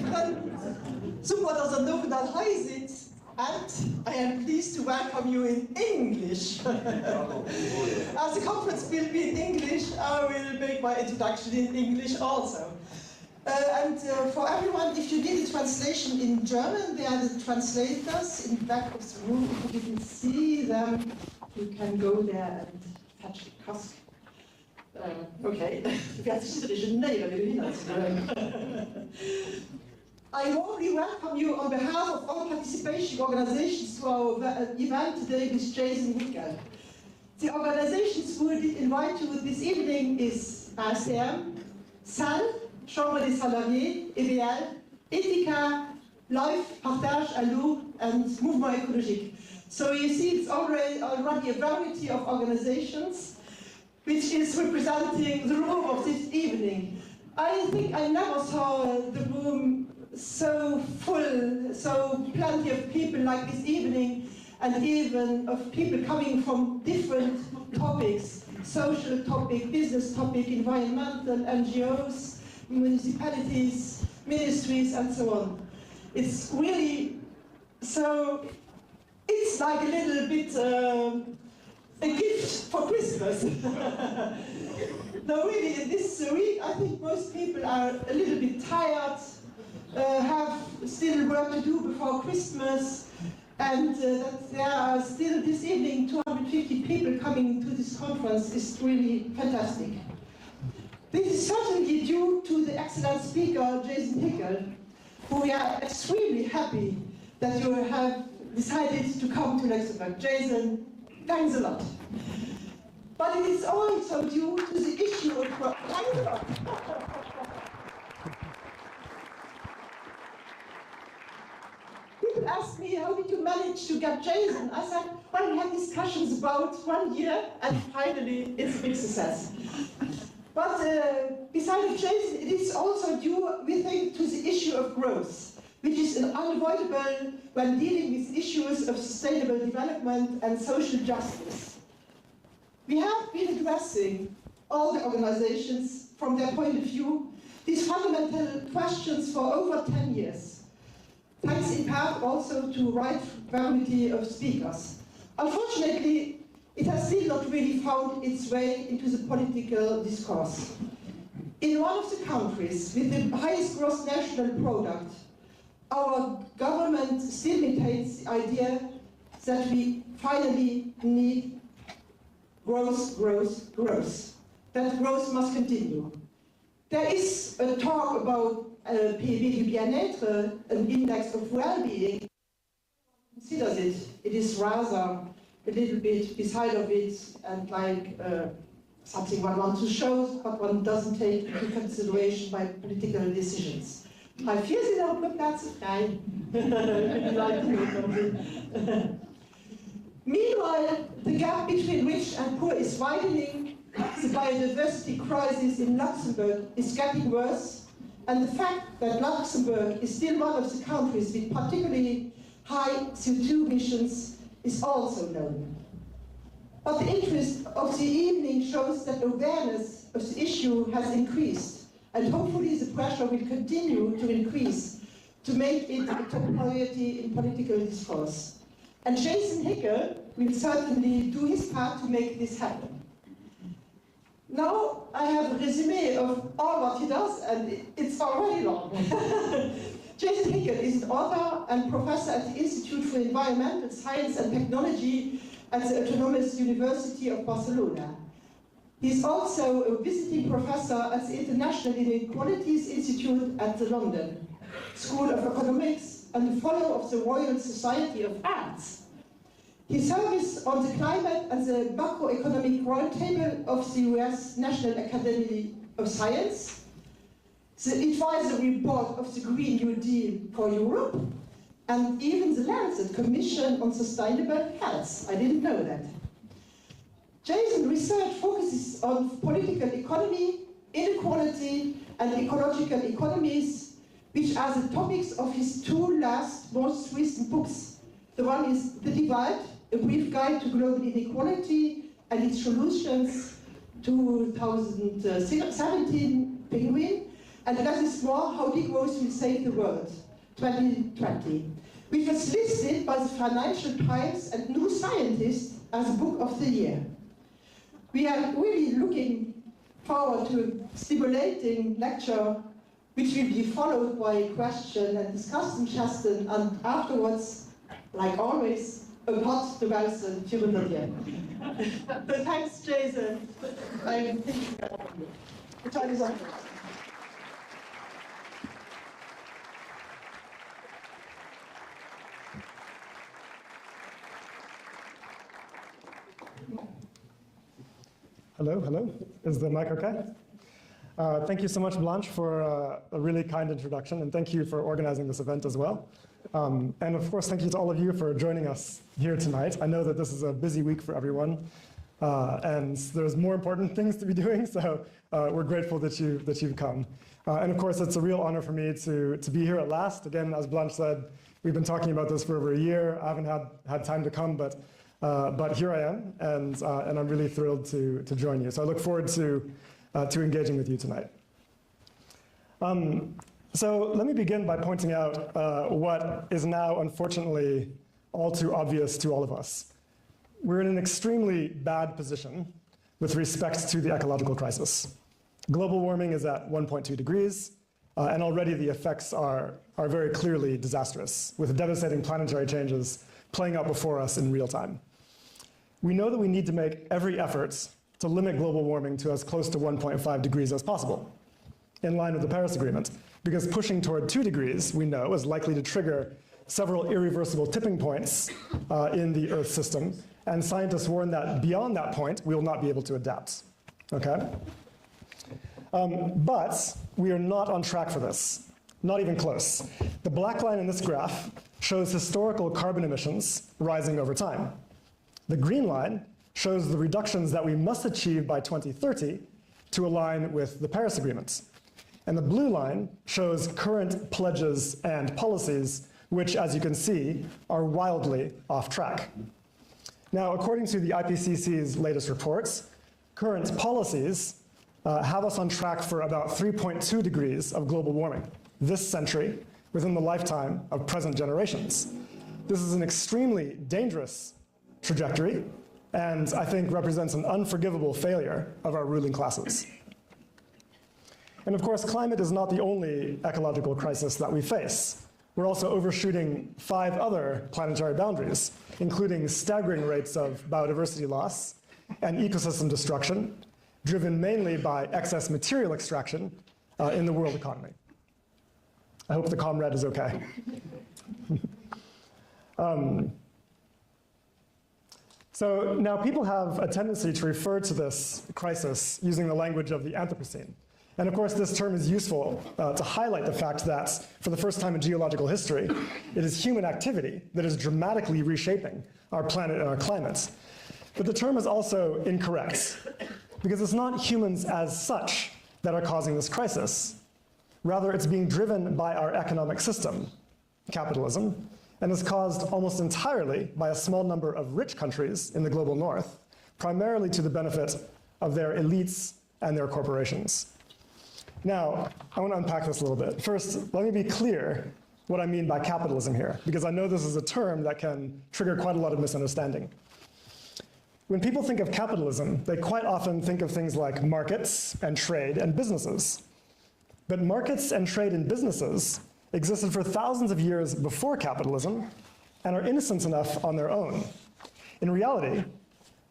my friend Super Donald Heisitz, and I am pleased to welcome you in English. As the conference will be in English, I will make my introduction in English also. For everyone, if you need a translation in German, there are the translators in the back of the room. If you didn't see them, you can go there and fetch the cost. Okay. I warmly welcome you on behalf of all participating organizations to our event today with Jason Hickel. The organizations who did invite you this evening is ASM, SAL, Chambre des Salariés, EBL, Ethica, Life, Partage, Allo, and Mouvement Ecologique. So you see it's already a variety of organizations which is representing the room of this evening. I think I never saw the room so full, so plenty of people like this evening, and even of people coming from different topics, social topic, business topic, environmental, NGOs, municipalities, ministries, and so on. It's really, so it's like a little bit a gift for Christmas. No, really, in this week, I think most people are a little bit tired, have still work to do before Christmas, and that there are still this evening 250 people coming to this conference is really fantastic. This is certainly due to the excellent speaker, Jason Hickel, who we are extremely happy that you have decided to come to Luxembourg. Jason, thanks a lot. But it is also due to the issue of thanks a lot. People ask me, how did you manage to get Jason? I said, well, we had discussions about 1 year, and finally it's a big success. But besides Jason, it is also due, we think, to the issue of growth, which is unavoidable when dealing with issues of sustainable development and social justice. We have been addressing all the organizations, from their point of view, these fundamental questions for over 10 years. Thanks in part also to a wide variety of speakers. Unfortunately, it has still not really found its way into the political discourse. In one of the countries with the highest gross national product, our government still maintains the idea that we finally need growth, growth, growth. That growth must continue. There is a talk about PIB du bien-être, an index of well-being. Considers it. It is rather a little bit beside of it, and like something one wants to show, but one doesn't take into consideration by political decisions. Meanwhile, the gap between rich and poor is widening, the biodiversity crisis in Luxembourg is getting worse, and the fact that Luxembourg is still one of the countries with particularly high CO2 emissions is also known. But the interest of the evening shows that awareness of the issue has increased, and hopefully the pressure will continue to increase to make it a top priority in political discourse. And Jason Hickel will certainly do his part to make this happen. Now I have a resume of all what he does, and it's already long. Jason Hickel is an author and professor at the Institute for Environmental Science and Technology at the Autonomous University of Barcelona. He's also a visiting professor at the International Inequalities Institute at the London School of Economics and a fellow of the Royal Society of Arts. His service on the climate and the macroeconomic roundtable of the US National Academy of Science, the advisory board of the Green New Deal for Europe, and even the Lancet Commission on Sustainable Health. I didn't know that. Jason's research focuses on political economy, inequality, and ecological economies, which are the topics of his two most recent books. The one is The Divide, A Brief Guide to Global Inequality and Its Solutions, 2017, Penguin, and less is more, how degrowth will save the world, 2020, which was listed by the Financial Times and New Scientist as Book of the Year. We are really looking forward to a stimulating lecture, which will be followed by a question and discussion session, and afterwards, like always, a pot to Welsen für 100 Jahre. So thanks, Jason. I'm thinking about you. The time is up. Hello, hello. Is the mic okay? Thank you so much, Blanche, for a really kind introduction, and thank you for organizing this event as well. And of course, thank you to all of you for joining us here tonight. I know that this is a busy week for everyone, and there's more important things to be doing, so we're grateful that you've come. And of course, it's a real honor for me to be here at last. Again, as Blanche said, we've been talking about this for over a year. I haven't had time to come, but here I am, and I'm really thrilled to join you. So I look forward to engaging with you tonight. So let me begin by pointing out what is now, unfortunately, all too obvious to all of us. We're in an extremely bad position with respect to the ecological crisis. Global warming is at 1.2 degrees, and already the effects are very clearly disastrous, with devastating planetary changes playing out before us in real time. We know that we need to make every effort to limit global warming to as close to 1.5 degrees as possible, in line with the Paris Agreement, because pushing toward 2 degrees, we know, is likely to trigger several irreversible tipping points in the Earth system, and scientists warn that beyond that point, we will not be able to adapt, okay? But we are not on track for this, not even close. The black line in this graph shows historical carbon emissions rising over time. The green line shows the reductions that we must achieve by 2030 to align with the Paris Agreement. And the blue line shows current pledges and policies, which, as you can see, are wildly off track. Now, according to the IPCC's latest reports, current policies have us on track for about 3.2 degrees of global warming this century within the lifetime of present generations. This is an extremely dangerous trajectory, and I think represents an unforgivable failure of our ruling classes. And of course, climate is not the only ecological crisis that we face. We're also overshooting 5 other planetary boundaries, including staggering rates of biodiversity loss and ecosystem destruction, driven mainly by excess material extraction in the world economy. I hope the comrade is okay. So now people have a tendency to refer to this crisis using the language of the Anthropocene. And of course, this term is useful to highlight the fact that for the first time in geological history, it is human activity that is dramatically reshaping our planet and our climate. But the term is also incorrect, because it's not humans as such that are causing this crisis. Rather, it's being driven by our economic system, capitalism, and is caused almost entirely by a small number of rich countries in the global north, primarily to the benefit of their elites and their corporations. Now, I want to unpack this a little bit. First, let me be clear what I mean by capitalism here, because I know this is a term that can trigger quite a lot of misunderstanding. When people think of capitalism, they quite often think of things like markets and trade and businesses. But markets and trade and businesses existed for thousands of years before capitalism and are innocent enough on their own. In reality,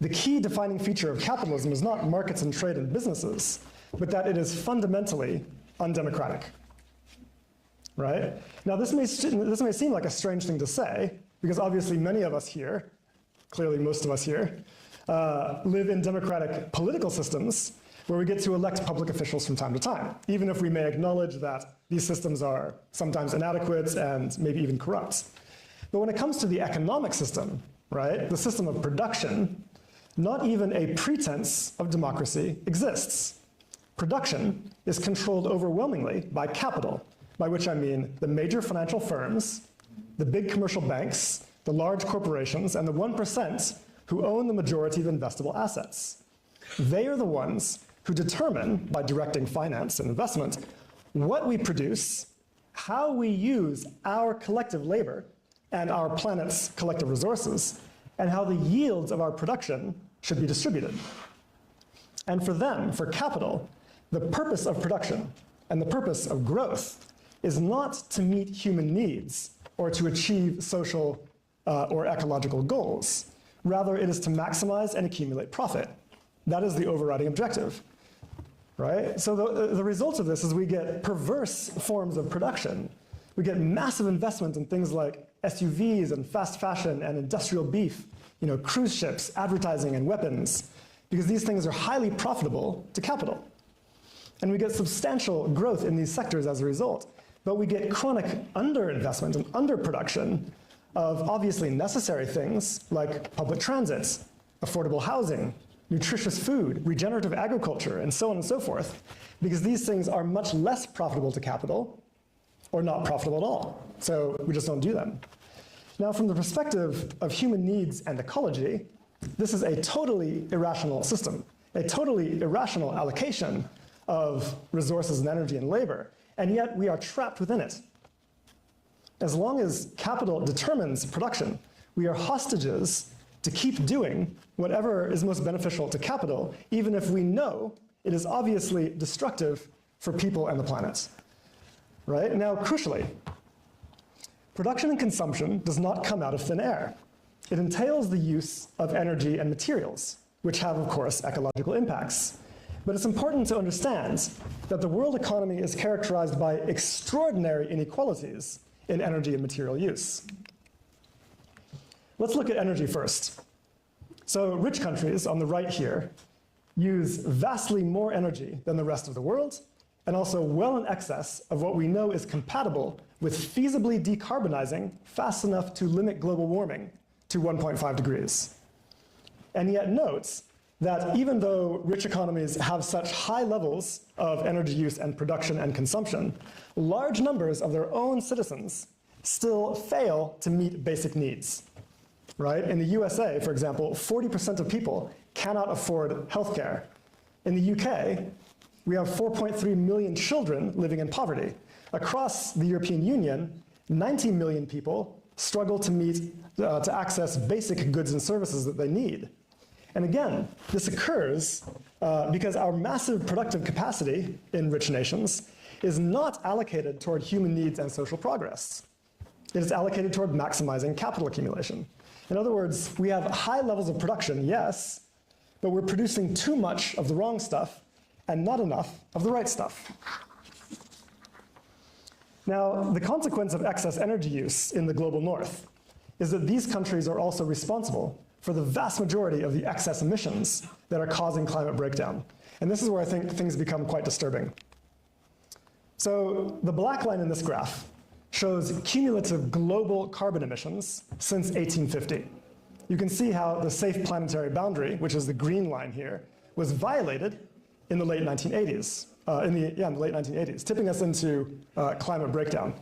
the key defining feature of capitalism is not markets and trade and businesses, but that it is fundamentally undemocratic, right? Now, this may seem like a strange thing to say, because obviously many of us here, clearly most of us here, live in democratic political systems where we get to elect public officials from time to time, even if we may acknowledge that these systems are sometimes inadequate and maybe even corrupt. But when it comes to the economic system, right, the system of production, not even a pretense of democracy exists. Production is controlled overwhelmingly by capital, by which I mean the major financial firms, the big commercial banks, the large corporations, and the 1% who own the majority of investable assets. They are the ones who determine, by directing finance and investment, what we produce, how we use our collective labor and our planet's collective resources, and how the yields of our production should be distributed. And for them, for capital, the purpose of production and the purpose of growth is not to meet human needs or to achieve social or ecological goals. Rather, it is to maximize and accumulate profit. That is the overriding objective, right? So the result of this is we get perverse forms of production. We get massive investment in things like SUVs and fast fashion and industrial beef, cruise ships, advertising, and weapons, because these things are highly profitable to capital. And we get substantial growth in these sectors as a result. But we get chronic underinvestment and underproduction of obviously necessary things like public transit, affordable housing, nutritious food, regenerative agriculture, and so on and so forth, because these things are much less profitable to capital or not profitable at all. So we just don't do them. Now, from the perspective of human needs and ecology, this is a totally irrational system, a totally irrational allocation of resources and energy and labor, and yet we are trapped within it. As long as capital determines production, we are hostages to keep doing whatever is most beneficial to capital, even if we know it is obviously destructive for people and the planet. Right? Now, crucially, production and consumption does not come out of thin air. It entails the use of energy and materials, which have, of course, ecological impacts. But it's important to understand that the world economy is characterized by extraordinary inequalities in energy and material use. Let's look at energy first. So rich countries on the right here use vastly more energy than the rest of the world, and also well in excess of what we know is compatible with feasibly decarbonizing fast enough to limit global warming to 1.5 degrees. And yet note that even though rich economies have such high levels of energy use and production and consumption, large numbers of their own citizens still fail to meet basic needs, right? In the USA, for example, 40% of people cannot afford healthcare. In the UK, we have 4.3 million children living in poverty. Across the European Union, 90 million people struggle to access basic goods and services that they need. And again, this occurs because our massive productive capacity in rich nations is not allocated toward human needs and social progress. It is allocated toward maximizing capital accumulation. In other words, we have high levels of production, yes, but we're producing too much of the wrong stuff and not enough of the right stuff. Now, the consequence of excess energy use in the global north is that these countries are also responsible for the vast majority of the excess emissions that are causing climate breakdown. And this is where I think things become quite disturbing. So the black line in this graph shows cumulative global carbon emissions since 1850. You can see how the safe planetary boundary, which is the green line here, was violated in the late 1980s, in the late 1980s, tipping us into climate breakdown.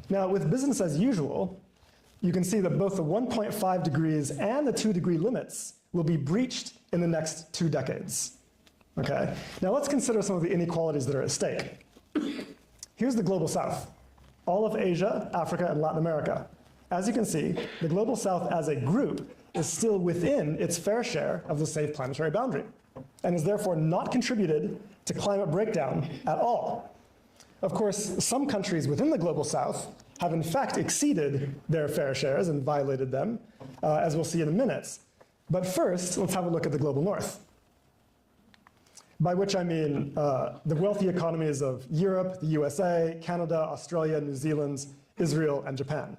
Now, with business as usual, you can see that both the 1.5 degrees and the 2 degree limits will be breached in the next 2 decades. Okay? Now let's consider some of the inequalities that are at stake. Here's the global south, all of Asia, Africa, and Latin America. As you can see, the global south as a group is still within its fair share of the safe planetary boundary, and is therefore not contributed to climate breakdown at all. Of course, some countries within the global south have in fact exceeded their fair shares and violated them, as we'll see in a minute. But first, let's have a look at the global north. By which I mean the wealthy economies of Europe, the USA, Canada, Australia, New Zealand, Israel, and Japan.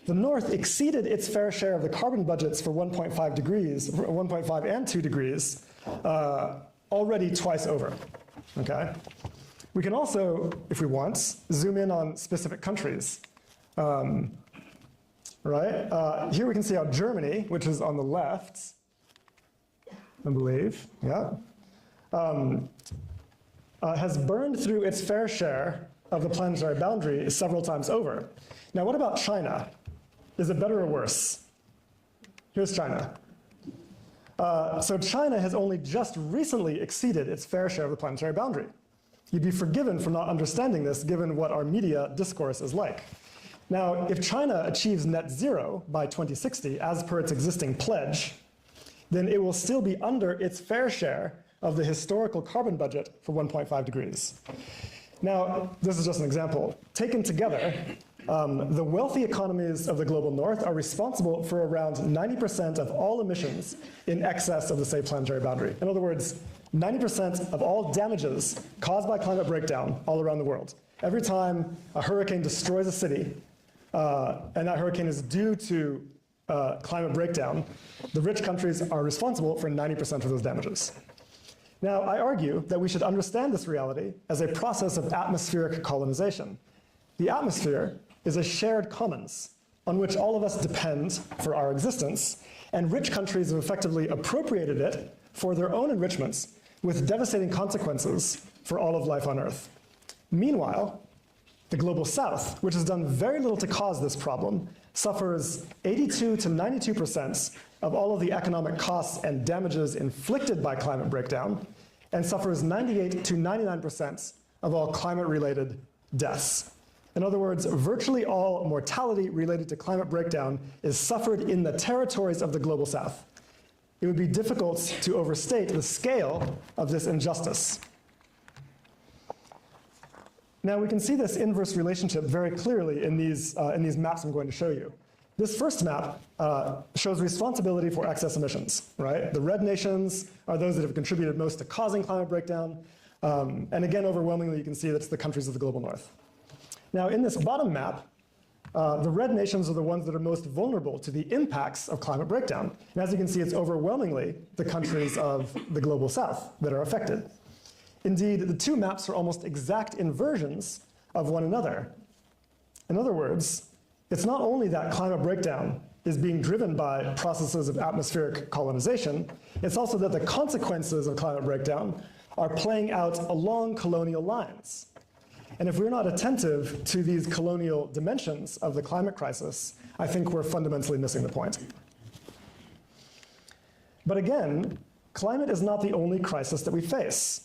The North exceeded its fair share of the carbon budgets for 1.5 degrees, 1.5 and 2 degrees, already twice over, okay? We can also, if we want, zoom in on specific countries, right? Here we can see how Germany, which is on the left, I believe, yeah, has burned through its fair share of the planetary boundary several times over. Now, what about China? Is it better or worse? Here's China. So China has only just recently exceeded its fair share of the planetary boundary. You'd be forgiven for not understanding this given what our media discourse is like. Now, if China achieves net zero by 2060, as per its existing pledge, then it will still be under its fair share of the historical carbon budget for 1.5 degrees. Now, this is just an example. Taken together, the wealthy economies of the global north are responsible for around 90% of all emissions in excess of the safe planetary boundary. In other words, 90% of all damages caused by climate breakdown all around the world. Every time a hurricane destroys a city, and that hurricane is due to climate breakdown, the rich countries are responsible for 90% of those damages. Now, I argue that we should understand this reality as a process of atmospheric colonization. The atmosphere is a shared commons on which all of us depend for our existence, and rich countries have effectively appropriated it for their own enrichments with devastating consequences for all of life on Earth. Meanwhile, the global south, which has done very little to cause this problem, suffers 82 to 92% of all of the economic costs and damages inflicted by climate breakdown, and suffers 98 to 99% of all climate-related deaths. In other words, virtually all mortality related to climate breakdown is suffered in the territories of the global south. It would be difficult to overstate the scale of this injustice. Now, we can see this inverse relationship very clearly in these maps I'm going to show you. This first map shows responsibility for excess emissions, right? The red nations are those that have contributed most to causing climate breakdown. And again, overwhelmingly, you can see that's the countries of the global north. Now, in this bottom map, the red nations are the ones that are most vulnerable to the impacts of climate breakdown. And as you can see, it's overwhelmingly the countries of the global south that are affected. Indeed, the two maps are almost exact inversions of one another. In other words, it's not only that climate breakdown is being driven by processes of atmospheric colonization, it's also that the consequences of climate breakdown are playing out along colonial lines. And if we're not attentive to these colonial dimensions of the climate crisis, I think we're fundamentally missing the point. But again, climate is not the only crisis that we face.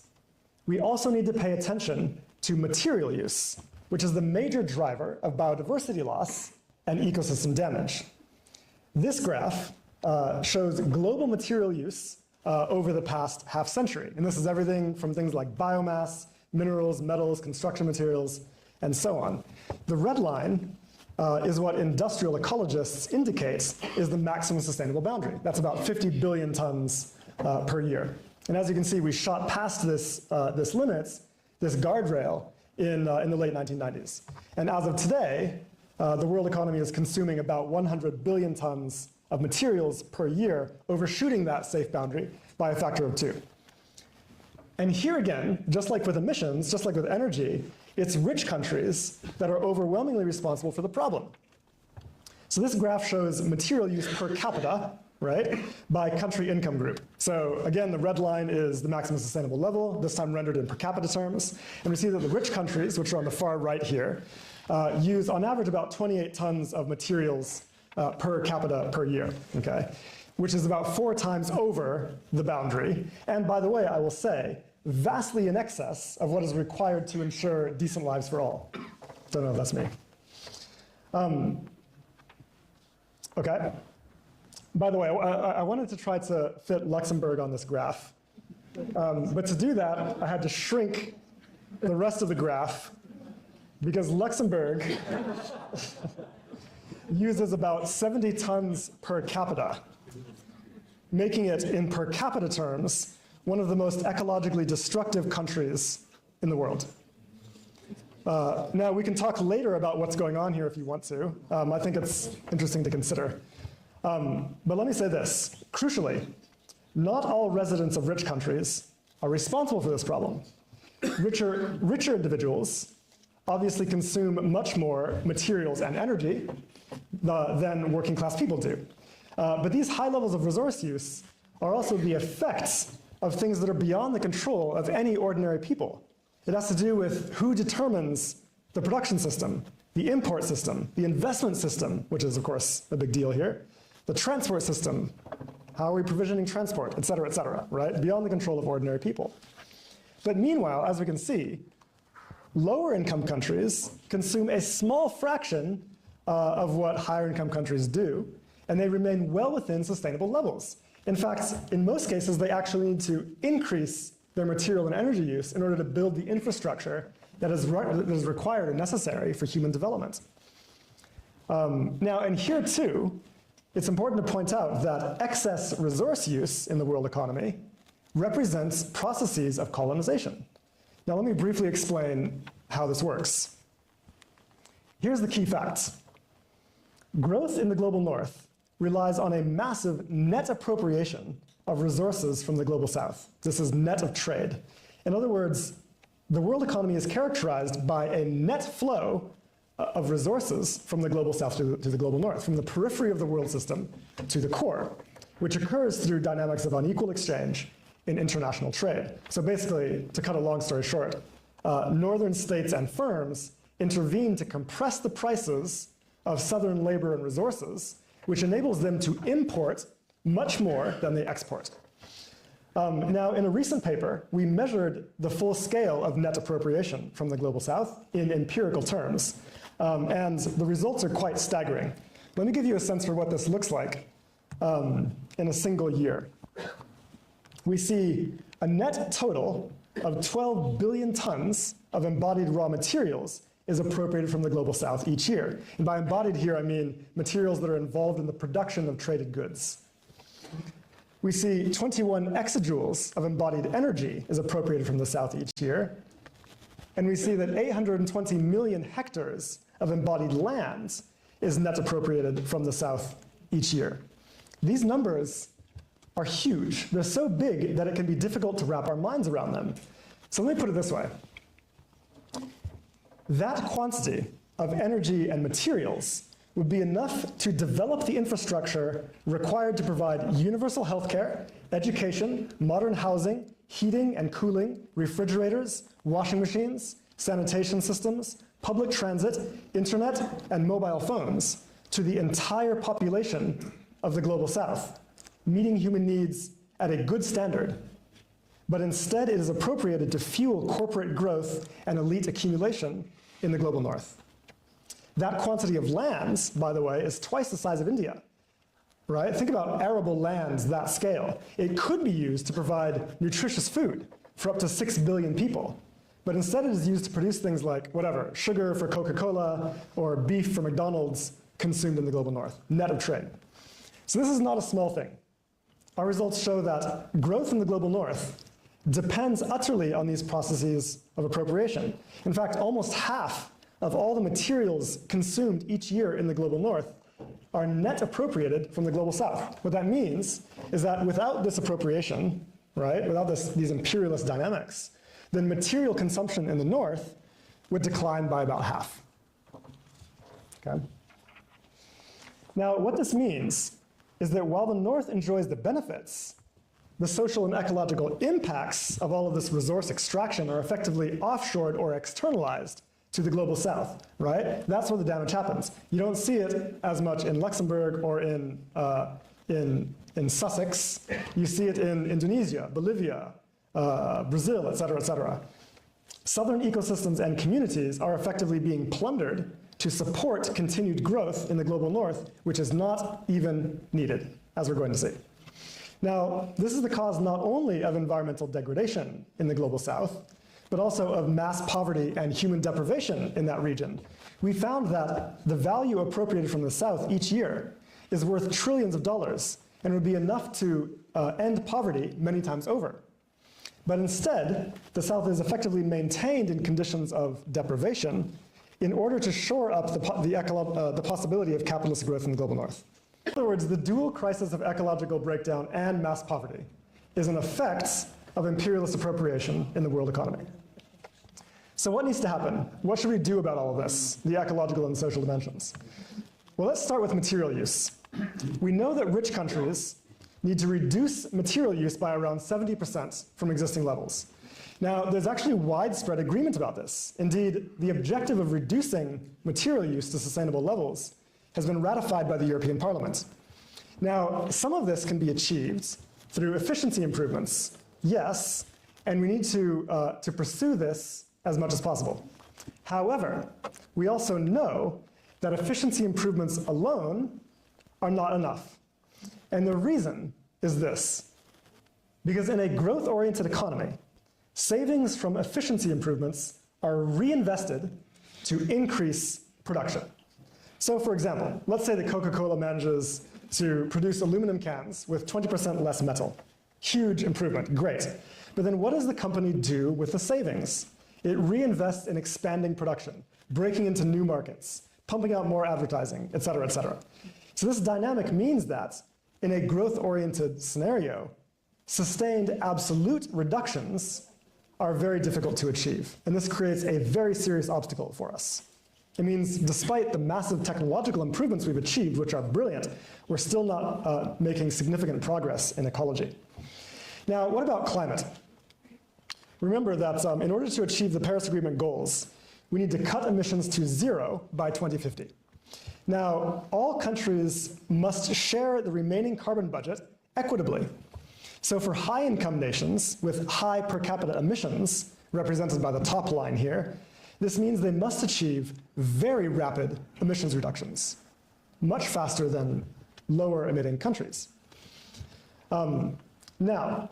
We also need to pay attention to material use, which is the major driver of biodiversity loss and ecosystem damage. This graph shows global material use over the past half century. And this is everything from things like biomass, minerals, metals, construction materials, and so on. The red line is what industrial ecologists indicate is the maximum sustainable boundary. That's about 50 billion tons per year. And as you can see, we shot past this limit, this guardrail, in the late 1990s. And as of today, the world economy is consuming about 100 billion tons of materials per year, overshooting that safe boundary by a factor of 2. And here again, just like with emissions, just like with energy, it's rich countries that are overwhelmingly responsible for the problem. So this graph shows material use per capita, right, by country income group. So again, the red line is the maximum sustainable level, this time rendered in per capita terms. And we see that the rich countries, which are on the far right here, use on average about 28 tons of materials per capita per year, okay? Which is about 4 times over the boundary. And by the way, I will say, vastly in excess of what is required to ensure decent lives for all. Don't know if that's me. Okay. By the way, I wanted to try to fit Luxembourg on this graph. But to do that, I had to shrink the rest of the graph because Luxembourg uses about 70 tons per capita, making it, in per capita terms, one of the most ecologically destructive countries in the world. Now, we can talk later about what's going on here if you want to. I think it's interesting to consider. But let me say this, crucially, not all residents of rich countries are responsible for this problem. Richer individuals obviously consume much more materials and energy than working class people do. But these high levels of resource use are also the effects of things that are beyond the control of any ordinary people. It has to do with who determines the production system, the import system, the investment system, which is of course a big deal here, the transport system, how are we provisioning transport, et cetera, right? Beyond the control of ordinary people. But meanwhile, as we can see, lower income countries consume a small fraction of what higher income countries do, and they remain well within sustainable levels. In fact, in most cases, they actually need to increase their material and energy use in order to build the infrastructure that is required and necessary for human development. Now, and here too, it's important to point out that excess resource use in the world economy represents processes of colonization. Now, let me briefly explain how this works. Here's the key facts. Growth in the global north relies on a massive net appropriation of resources from the global south. This is net of trade. In other words, the world economy is characterized by a net flow of resources from the global south to the global north, from the periphery of the world system to the core, which occurs through dynamics of unequal exchange in international trade. So basically, to cut a long story short, northern states and firms intervene to compress the prices of southern labor and resources, which enables them to import much more than they export. Now, in a recent paper, we measured the full scale of net appropriation from the global south in empirical terms, and the results are quite staggering. Let me give you a sense for what this looks like in a single year. We see a net total of 12 billion tons of embodied raw materials is appropriated from the global south each year. And by embodied here, I mean materials that are involved in the production of traded goods. We see 21 exajoules of embodied energy is appropriated from the south each year. And we see that 820 million hectares of embodied land is net appropriated from the south each year. These numbers are huge. They're so big that it can be difficult to wrap our minds around them. So let me put it this way. That quantity of energy and materials would be enough to develop the infrastructure required to provide universal healthcare, education, modern housing, heating and cooling, refrigerators, washing machines, sanitation systems, public transit, internet, and mobile phones to the entire population of the global south, meeting human needs at a good standard. But instead, it is appropriated to fuel corporate growth and elite accumulation in the global north. That quantity of lands, by the way, is twice the size of India, right? Think about arable lands that scale. It could be used to provide nutritious food for up to 6 billion people, but instead it is used to produce things like, whatever, sugar for Coca-Cola or beef for McDonald's consumed in the global north, net of trade. So this is not a small thing. Our results show that growth in the global north depends utterly on these processes of appropriation. In fact, almost half of all the materials consumed each year in the global north are net appropriated from the global south. What that means is that without this appropriation, right, without these imperialist dynamics, then material consumption in the north would decline by about half. Okay? Now, what this means is that while the north enjoys the benefits, the social and ecological impacts of all of this resource extraction are effectively offshored or externalized to the global south, right? That's where the damage happens. You don't see it as much in Luxembourg or in Sussex. You see it in Indonesia, Bolivia, Brazil, et cetera, et cetera. Southern ecosystems and communities are effectively being plundered to support continued growth in the global north, which is not even needed, as we're going to see. Now, this is the cause not only of environmental degradation in the global south, but also of mass poverty and human deprivation in that region. We found that the value appropriated from the south each year is worth trillions of dollars and would be enough to end poverty many times over. But instead, the south is effectively maintained in conditions of deprivation in order to shore up the possibility of capitalist growth in the global north. In other words, the dual crisis of ecological breakdown and mass poverty is an effect of imperialist appropriation in the world economy. So what needs to happen? What should we do about all of this, the ecological and social dimensions? Well, let's start with material use. We know that rich countries need to reduce material use by around 70% from existing levels. Now, there's actually widespread agreement about this. Indeed, the objective of reducing material use to sustainable levels has been ratified by the European Parliament. Now, some of this can be achieved through efficiency improvements, yes, and we need to pursue this as much as possible. However, we also know that efficiency improvements alone are not enough. And the reason is this. Because in a growth-oriented economy, savings from efficiency improvements are reinvested to increase production. So for example, let's say that Coca-Cola manages to produce aluminum cans with 20% less metal. Huge improvement, great. But then what does the company do with the savings? It reinvests in expanding production, breaking into new markets, pumping out more advertising, et cetera, et cetera. So this dynamic means that in a growth-oriented scenario, sustained absolute reductions are very difficult to achieve. And this creates a very serious obstacle for us. It means despite the massive technological improvements we've achieved, which are brilliant, we're still not making significant progress in ecology. Now, what about climate? Remember that in order to achieve the Paris Agreement goals, we need to cut emissions to 0 by 2050. Now, all countries must share the remaining carbon budget equitably. So for high-income nations with high per capita emissions, represented by the top line here, this means they must achieve very rapid emissions reductions, much faster than lower emitting countries. Now,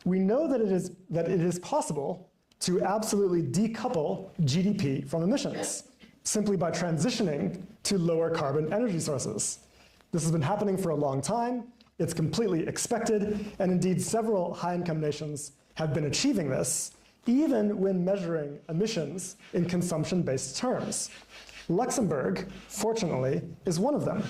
we know that it is possible to absolutely decouple GDP from emissions, simply by transitioning to lower carbon energy sources. This has been happening for a long time. It's completely expected, and indeed several high-income nations have been achieving this, even when measuring emissions in consumption-based terms. Luxembourg, fortunately, is one of them.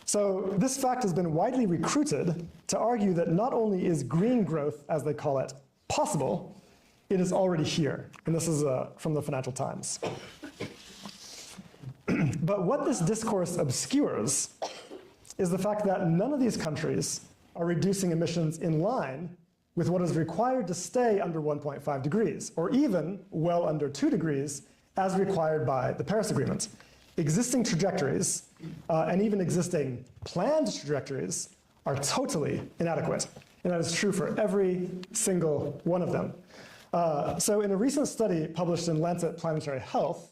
So this fact has been widely recruited to argue that not only is green growth, as they call it, possible, it is already here. And this is from the Financial Times. But what this discourse obscures is the fact that none of these countries are reducing emissions in line with what is required to stay under 1.5 degrees, or even well under 2 degrees, as required by the Paris Agreement. Existing trajectories, and even existing planned trajectories, are totally inadequate. And that is true for every single one of them. So in a recent study published in Lancet Planetary Health,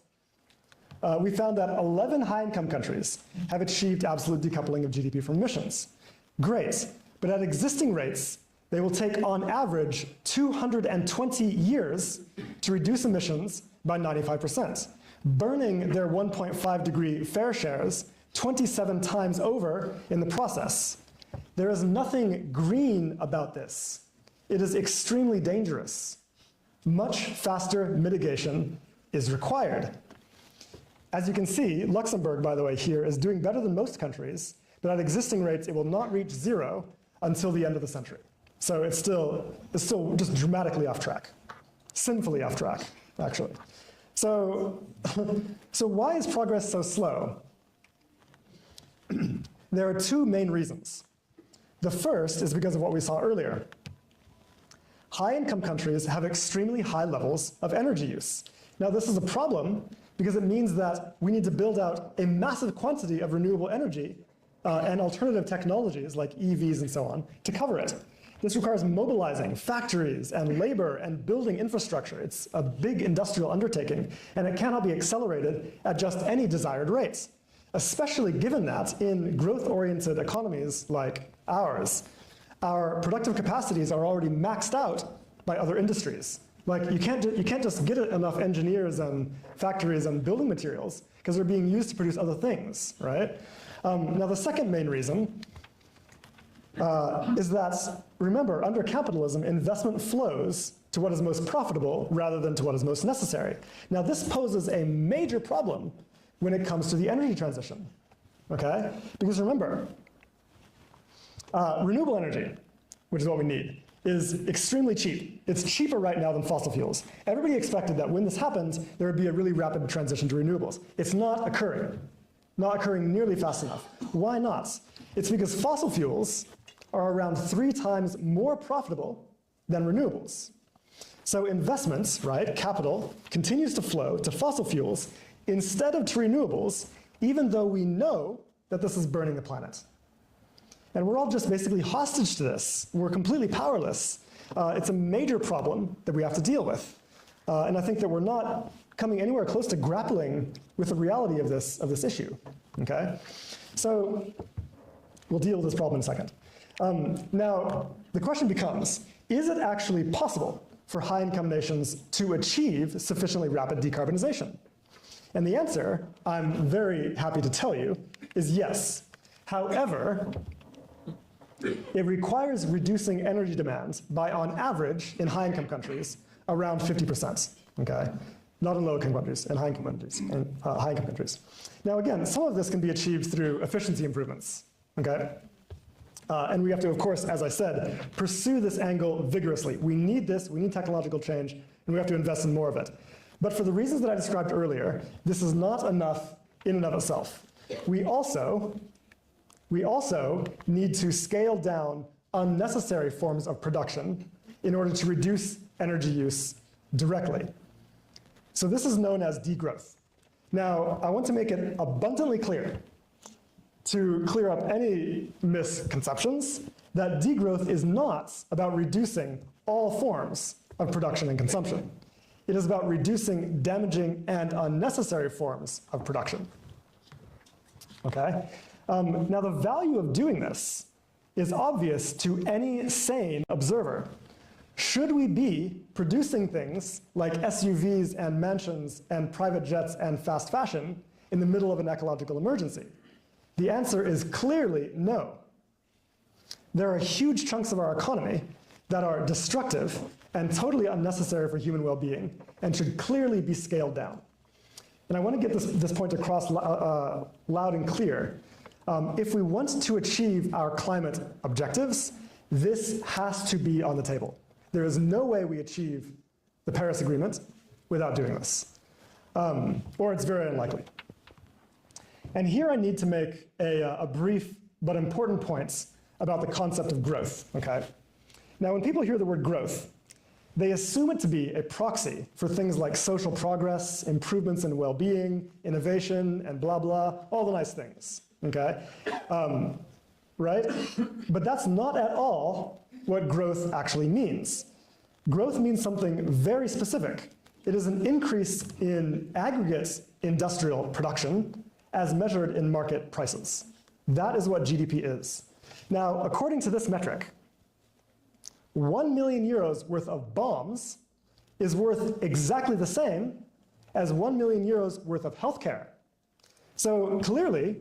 we found that 11 high-income countries have achieved absolute decoupling of GDP from emissions. Great, but at existing rates, they will take on average 220 years to reduce emissions by 95%, burning their 1.5 degree fair shares 27 times over in the process. There is nothing green about this. It is extremely dangerous. Much faster mitigation is required. As you can see, Luxembourg, by the way, here is doing better than most countries, but at existing rates, it will not reach 0 until the end of the century. So it's still just dramatically off track, sinfully off track, actually. So why is progress so slow? There are two main reasons. The first is because of what we saw earlier. High-income countries have extremely high levels of energy use. Now, this is a problem because it means that we need to build out a massive quantity of renewable energy and alternative technologies like EVs and so on to cover it. This requires mobilizing factories and labor and building infrastructure. It's a big industrial undertaking, and it cannot be accelerated at just any desired rates, especially given that in growth-oriented economies like ours, our productive capacities are already maxed out by other industries. Like you can't just get enough engineers and factories and building materials because they're being used to produce other things, right? Now the second main reason is that, remember, under capitalism, investment flows to what is most profitable rather than to what is most necessary. Now this poses a major problem when it comes to the energy transition, okay? Because remember, renewable energy, which is what we need, is extremely cheap. It's cheaper right now than fossil fuels. Everybody expected that when this happens, there would be a really rapid transition to renewables. It's not occurring nearly fast enough. Why not? It's because fossil fuels are around 3 times more profitable than renewables. So investments, right, capital, continues to flow to fossil fuels instead of to renewables, even though we know that this is burning the planet. And we're all just basically hostage to this. We're completely powerless. It's a major problem that we have to deal with. And I think that we're not coming anywhere close to grappling with the reality of this issue, okay? So we'll deal with this problem in a second. Now, the question becomes, is it actually possible for high-income nations to achieve sufficiently rapid decarbonization? And the answer, I'm very happy to tell you, is yes. However, it requires reducing energy demand by, on average, in high-income countries, around 50%, okay? Not in low-income countries, in high-income countries, high-income countries. Now again, some of this can be achieved through efficiency improvements, okay? And we have to, of course, as I said, pursue this angle vigorously. We need this, we need technological change, and we have to invest in more of it. But for the reasons that I described earlier, this is not enough in and of itself. We also need to scale down unnecessary forms of production in order to reduce energy use directly. So this is known as degrowth. Now, I want to make it abundantly clear, to clear up any misconceptions, that degrowth is not about reducing all forms of production and consumption. It is about reducing damaging and unnecessary forms of production. Okay? Now, the value of doing this is obvious to any sane observer. Should we be producing things like SUVs and mansions and private jets and fast fashion in the middle of an ecological emergency? The answer is clearly no. There are huge chunks of our economy that are destructive and totally unnecessary for human well-being and should clearly be scaled down. And I want to get this point across loud and clear. If we want to achieve our climate objectives, this has to be on the table. There is no way we achieve the Paris Agreement without doing this, or it's very unlikely. And here I need to make a brief but important points about the concept of growth, okay? Now, when people hear the word growth, they assume it to be a proxy for things like social progress, improvements in well-being, innovation, and blah, blah, all the nice things, okay? Right? But that's not at all what growth actually means. Growth means something very specific. It is an increase in aggregate industrial production as measured in market prices. That is what GDP is. Now, according to this metric, 1 million euros worth of bombs is worth exactly the same as 1 million euros worth of healthcare. So clearly,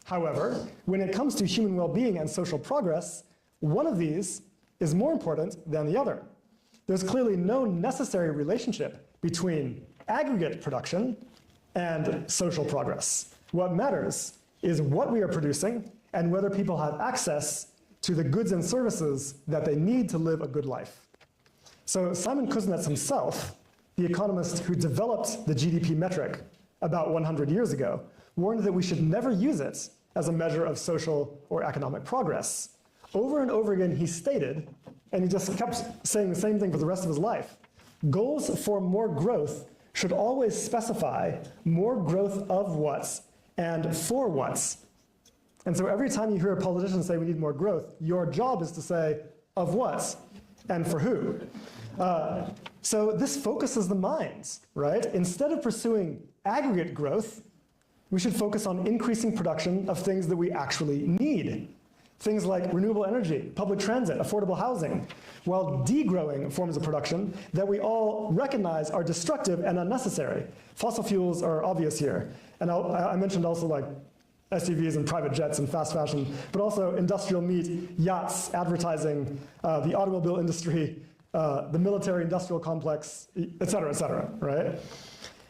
however, when it comes to human well-being and social progress, one of these is more important than the other. There's clearly no necessary relationship between aggregate production and social progress. What matters is what we are producing and whether people have access to the goods and services that they need to live a good life. So Simon Kuznets himself, the economist who developed the GDP metric about 100 years ago, warned that we should never use it as a measure of social or economic progress. Over and over again, he stated, and he just kept saying the same thing for the rest of his life, goals for more growth should always specify more growth of what and for what. And so every time you hear a politician say we need more growth, your job is to say of what and for who. So this focuses the minds, right? Instead of pursuing aggregate growth, we should focus on increasing production of things that we actually need. Things like renewable energy, public transit, affordable housing, while degrowing forms of production that we all recognize are destructive and unnecessary. Fossil fuels are obvious here. And I mentioned also like SUVs and private jets and fast fashion, but also industrial meat, yachts, advertising, the automobile industry, the military industrial complex, et cetera, right?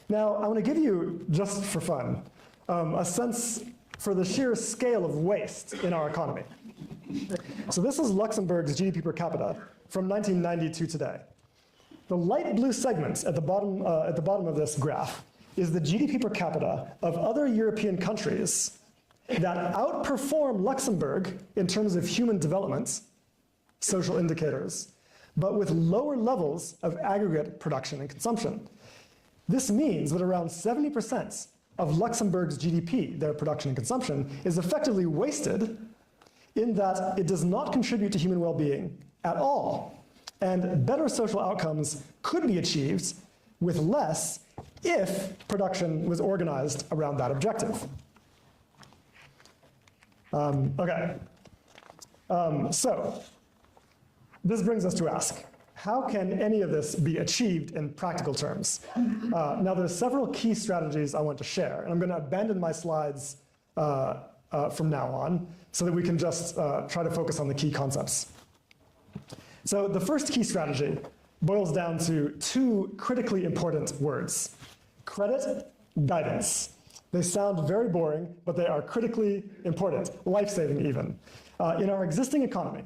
Now, I want to give you, just for fun, a sense for the sheer scale of waste in our economy. So this is Luxembourg's GDP per capita from 1990 to today. The light blue segment at the bottom of this graph is the GDP per capita of other European countries that outperform Luxembourg in terms of human development, social indicators, but with lower levels of aggregate production and consumption. This means that around 70% of Luxembourg's GDP, their production and consumption, is effectively wasted in that it does not contribute to human well-being at all. And better social outcomes could be achieved with less if production was organized around that objective. So this brings us to ask, how can any of this be achieved in practical terms? Now there's several key strategies I want to share, and I'm going to abandon my slides from now on so that we can just try to focus on the key concepts. So the first key strategy boils down to two critically important words: credit, guidance. They sound very boring, but they are critically important, life-saving even. In our existing economy,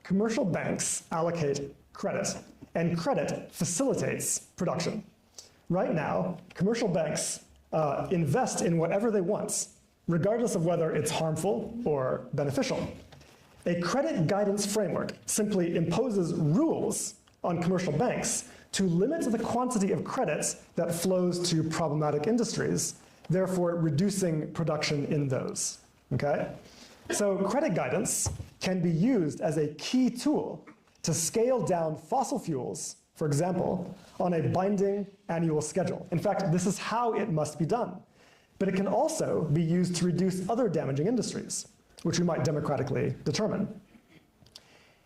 commercial banks allocate credit, and credit facilitates production. Right now, commercial banks invest in whatever they want, regardless of whether it's harmful or beneficial. A credit guidance framework simply imposes rules on commercial banks to limit the quantity of credit that flows to problematic industries, therefore reducing production in those, okay? So credit guidance can be used as a key tool to scale down fossil fuels, for example, on a binding annual schedule. In fact, this is how it must be done. But it can also be used to reduce other damaging industries, which we might democratically determine.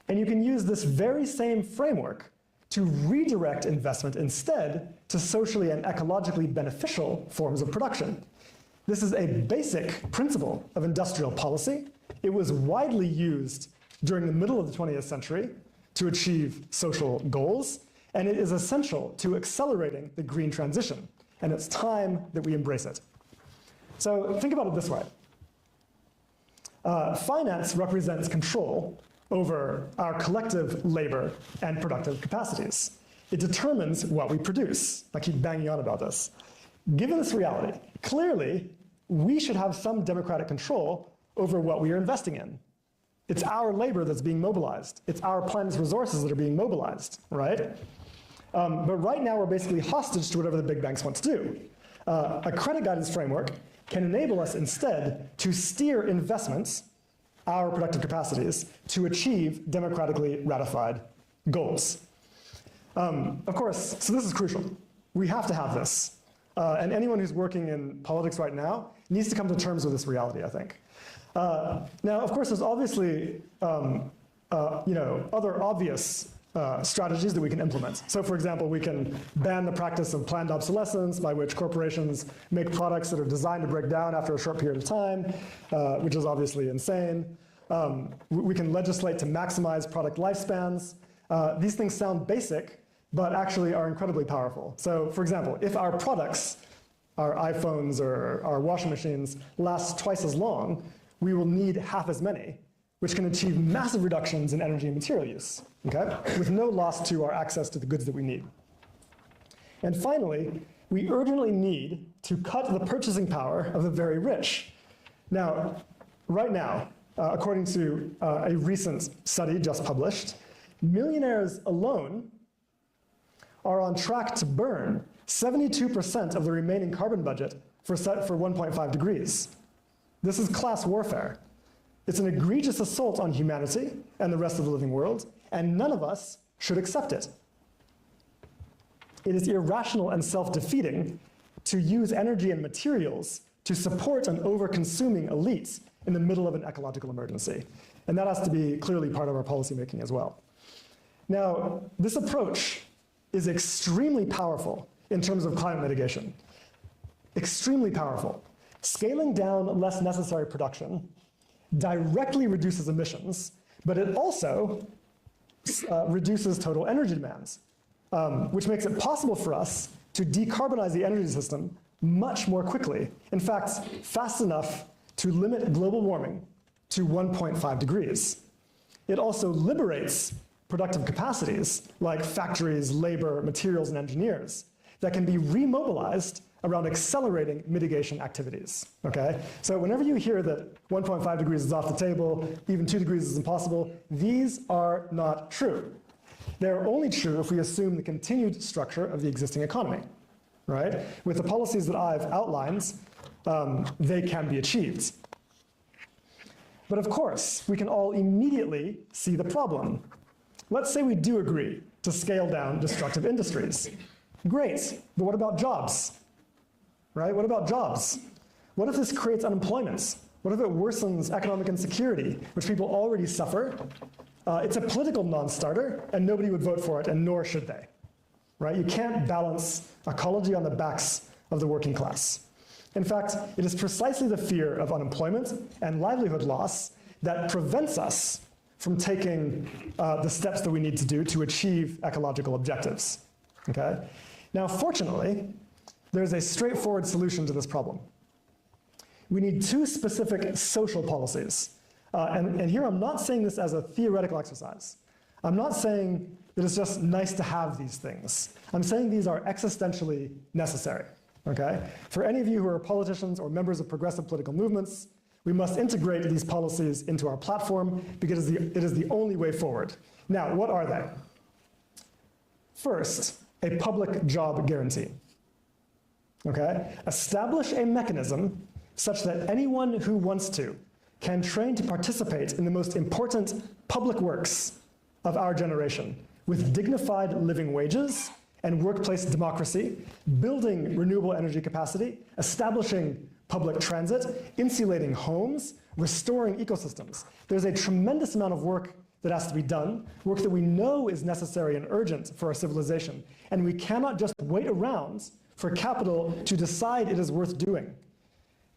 And you can use this very same framework to redirect investment instead to socially and ecologically beneficial forms of production. This is a basic principle of industrial policy. It was widely used during the middle of the 20th century to achieve social goals, and it is essential to accelerating the green transition, and it's time that we embrace it. So think about it this way. Finance represents control over our collective labor and productive capacities. It determines what we produce. I keep banging on about this. Given this reality, clearly, we should have some democratic control over what we are investing in. It's our labor that's being mobilized. It's our planet's resources that are being mobilized, right? But right now, we're basically hostage to whatever the big banks want to do. A credit guidance framework can enable us instead to steer investments, our productive capacities, to achieve democratically ratified goals. Of course, so this is crucial. We have to have this. And anyone who's working in politics right now needs to come to terms with this reality, I think. Now, of course, there's obviously other obvious strategies that we can implement. So for example, we can ban the practice of planned obsolescence, by which corporations make products that are designed to break down after a short period of time, which is obviously insane. We can legislate to maximize product lifespans. These things sound basic, but actually are incredibly powerful. So for example, if our products, our iPhones or our washing machines, last twice as long, we will need half as many, which can achieve massive reductions in energy and material use, okay? With no loss to our access to the goods that we need. And finally, we urgently need to cut the purchasing power of the very rich. Now, right now, according to a recent study just published, millionaires alone are on track to burn 72% of the remaining carbon budget for 1.5 degrees. This is class warfare. It's an egregious assault on humanity and the rest of the living world, and none of us should accept it. It is irrational and self-defeating to use energy and materials to support an over-consuming elite in the middle of an ecological emergency. And that has to be clearly part of our policymaking as well. Now, this approach is extremely powerful in terms of climate mitigation. Extremely powerful. Scaling down less necessary production directly reduces emissions, but it also reduces total energy demands, which makes it possible for us to decarbonize the energy system much more quickly. In fact, fast enough to limit global warming to 1.5 degrees. It also liberates productive capacities like factories, labor, materials, and engineers that can be remobilized around accelerating mitigation activities, okay? So whenever you hear that 1.5 degrees is off the table, even 2 degrees is impossible, these are not true. They're only true if we assume the continued structure of the existing economy, right? With the policies that I've outlined, they can be achieved. But of course, we can all immediately see the problem. Let's say we do agree to scale down destructive industries. Great, but what about jobs? Right, what about jobs? What if this creates unemployment? What if it worsens economic insecurity, which people already suffer? It's a political non-starter, and nobody would vote for it, and nor should they. Right? You can't balance ecology on the backs of the working class. In fact, it is precisely the fear of unemployment and livelihood loss that prevents us from taking the steps that we need to do to achieve ecological objectives. Okay? Now, fortunately, there's a straightforward solution to this problem. We need two specific social policies. And here I'm not saying this as a theoretical exercise. I'm not saying that it's just nice to have these things. I'm saying these are existentially necessary. Okay? For any of you who are politicians or members of progressive political movements, we must integrate these policies into our platform because it is the only way forward. Now, what are they? First, a public job guarantee. Okay? Establish a mechanism such that anyone who wants to can train to participate in the most important public works of our generation with dignified living wages and workplace democracy, building renewable energy capacity, establishing public transit, insulating homes, restoring ecosystems. There's a tremendous amount of work that has to be done, work that we know is necessary and urgent for our civilization, and we cannot just wait around for capital to decide it is worth doing.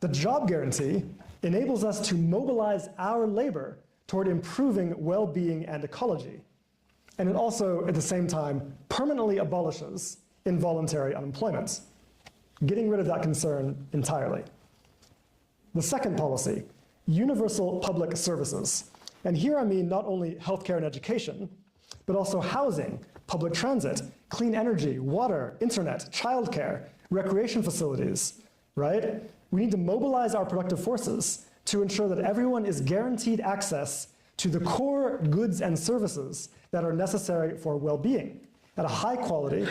The job guarantee enables us to mobilize our labor toward improving well-being and ecology. And it also, at the same time, permanently abolishes involuntary unemployment, getting rid of that concern entirely. The second policy, universal public services. And here I mean not only healthcare and education, but also housing, public transit, clean energy, water, internet, childcare, recreation facilities, right? We need to mobilize our productive forces to ensure that everyone is guaranteed access to the core goods and services that are necessary for well-being at a high quality,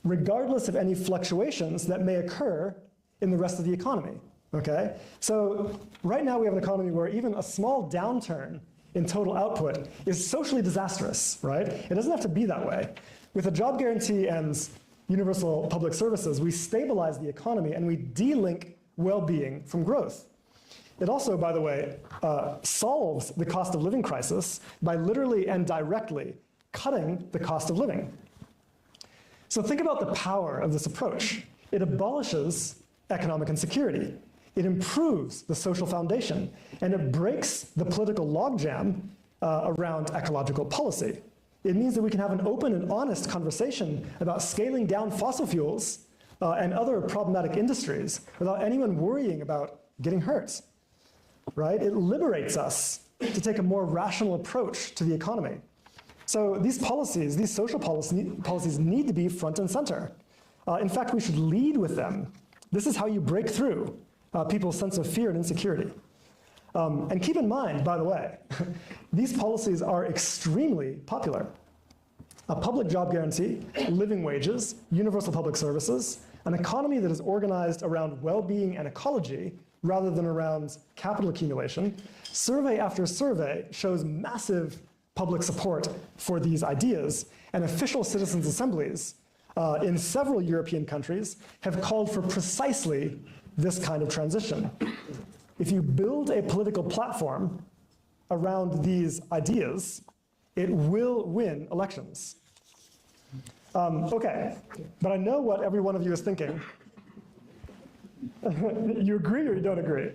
regardless of any fluctuations that may occur in the rest of the economy, okay? So right now we have an economy where even a small downturn in total output is socially disastrous, right? It doesn't have to be that way. With a job guarantee and universal public services, we stabilize the economy and we de-link well-being from growth. It also, by the way, solves the cost of living crisis by literally and directly cutting the cost of living. So think about the power of this approach. It abolishes economic insecurity. It improves the social foundation, and it breaks the political logjam around ecological policy. It means that we can have an open and honest conversation about scaling down fossil fuels and other problematic industries without anyone worrying about getting hurt, right? It liberates us to take a more rational approach to the economy. So these policies, these social policies need to be front and center. In fact, we should lead with them. This is how you break through people's sense of fear and insecurity. And keep in mind, by the way, these policies are extremely popular. A public job guarantee, living wages, universal public services, an economy that is organized around well-being and ecology rather than around capital accumulation. Survey after survey shows massive public support for these ideas, and official citizens' assemblies in several European countries have called for precisely this kind of transition. If you build a political platform around these ideas, it will win elections. Okay, but I know what every one of you is thinking. You agree or you don't agree?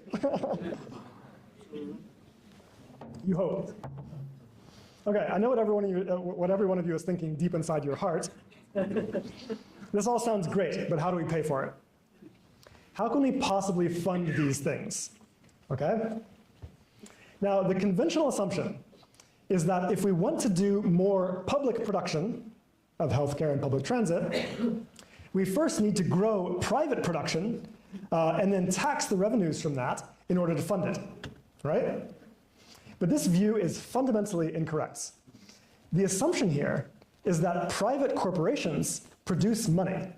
You hope. Okay, I know what every one of you is thinking deep inside your heart. This all sounds great, but how do we pay for it? How can we possibly fund these things? Okay? Now, the conventional assumption is that if we want to do more public production of healthcare and public transit, we first need to grow private production and then tax the revenues from that in order to fund it, right? But this view is fundamentally incorrect. The assumption here is that private corporations produce money,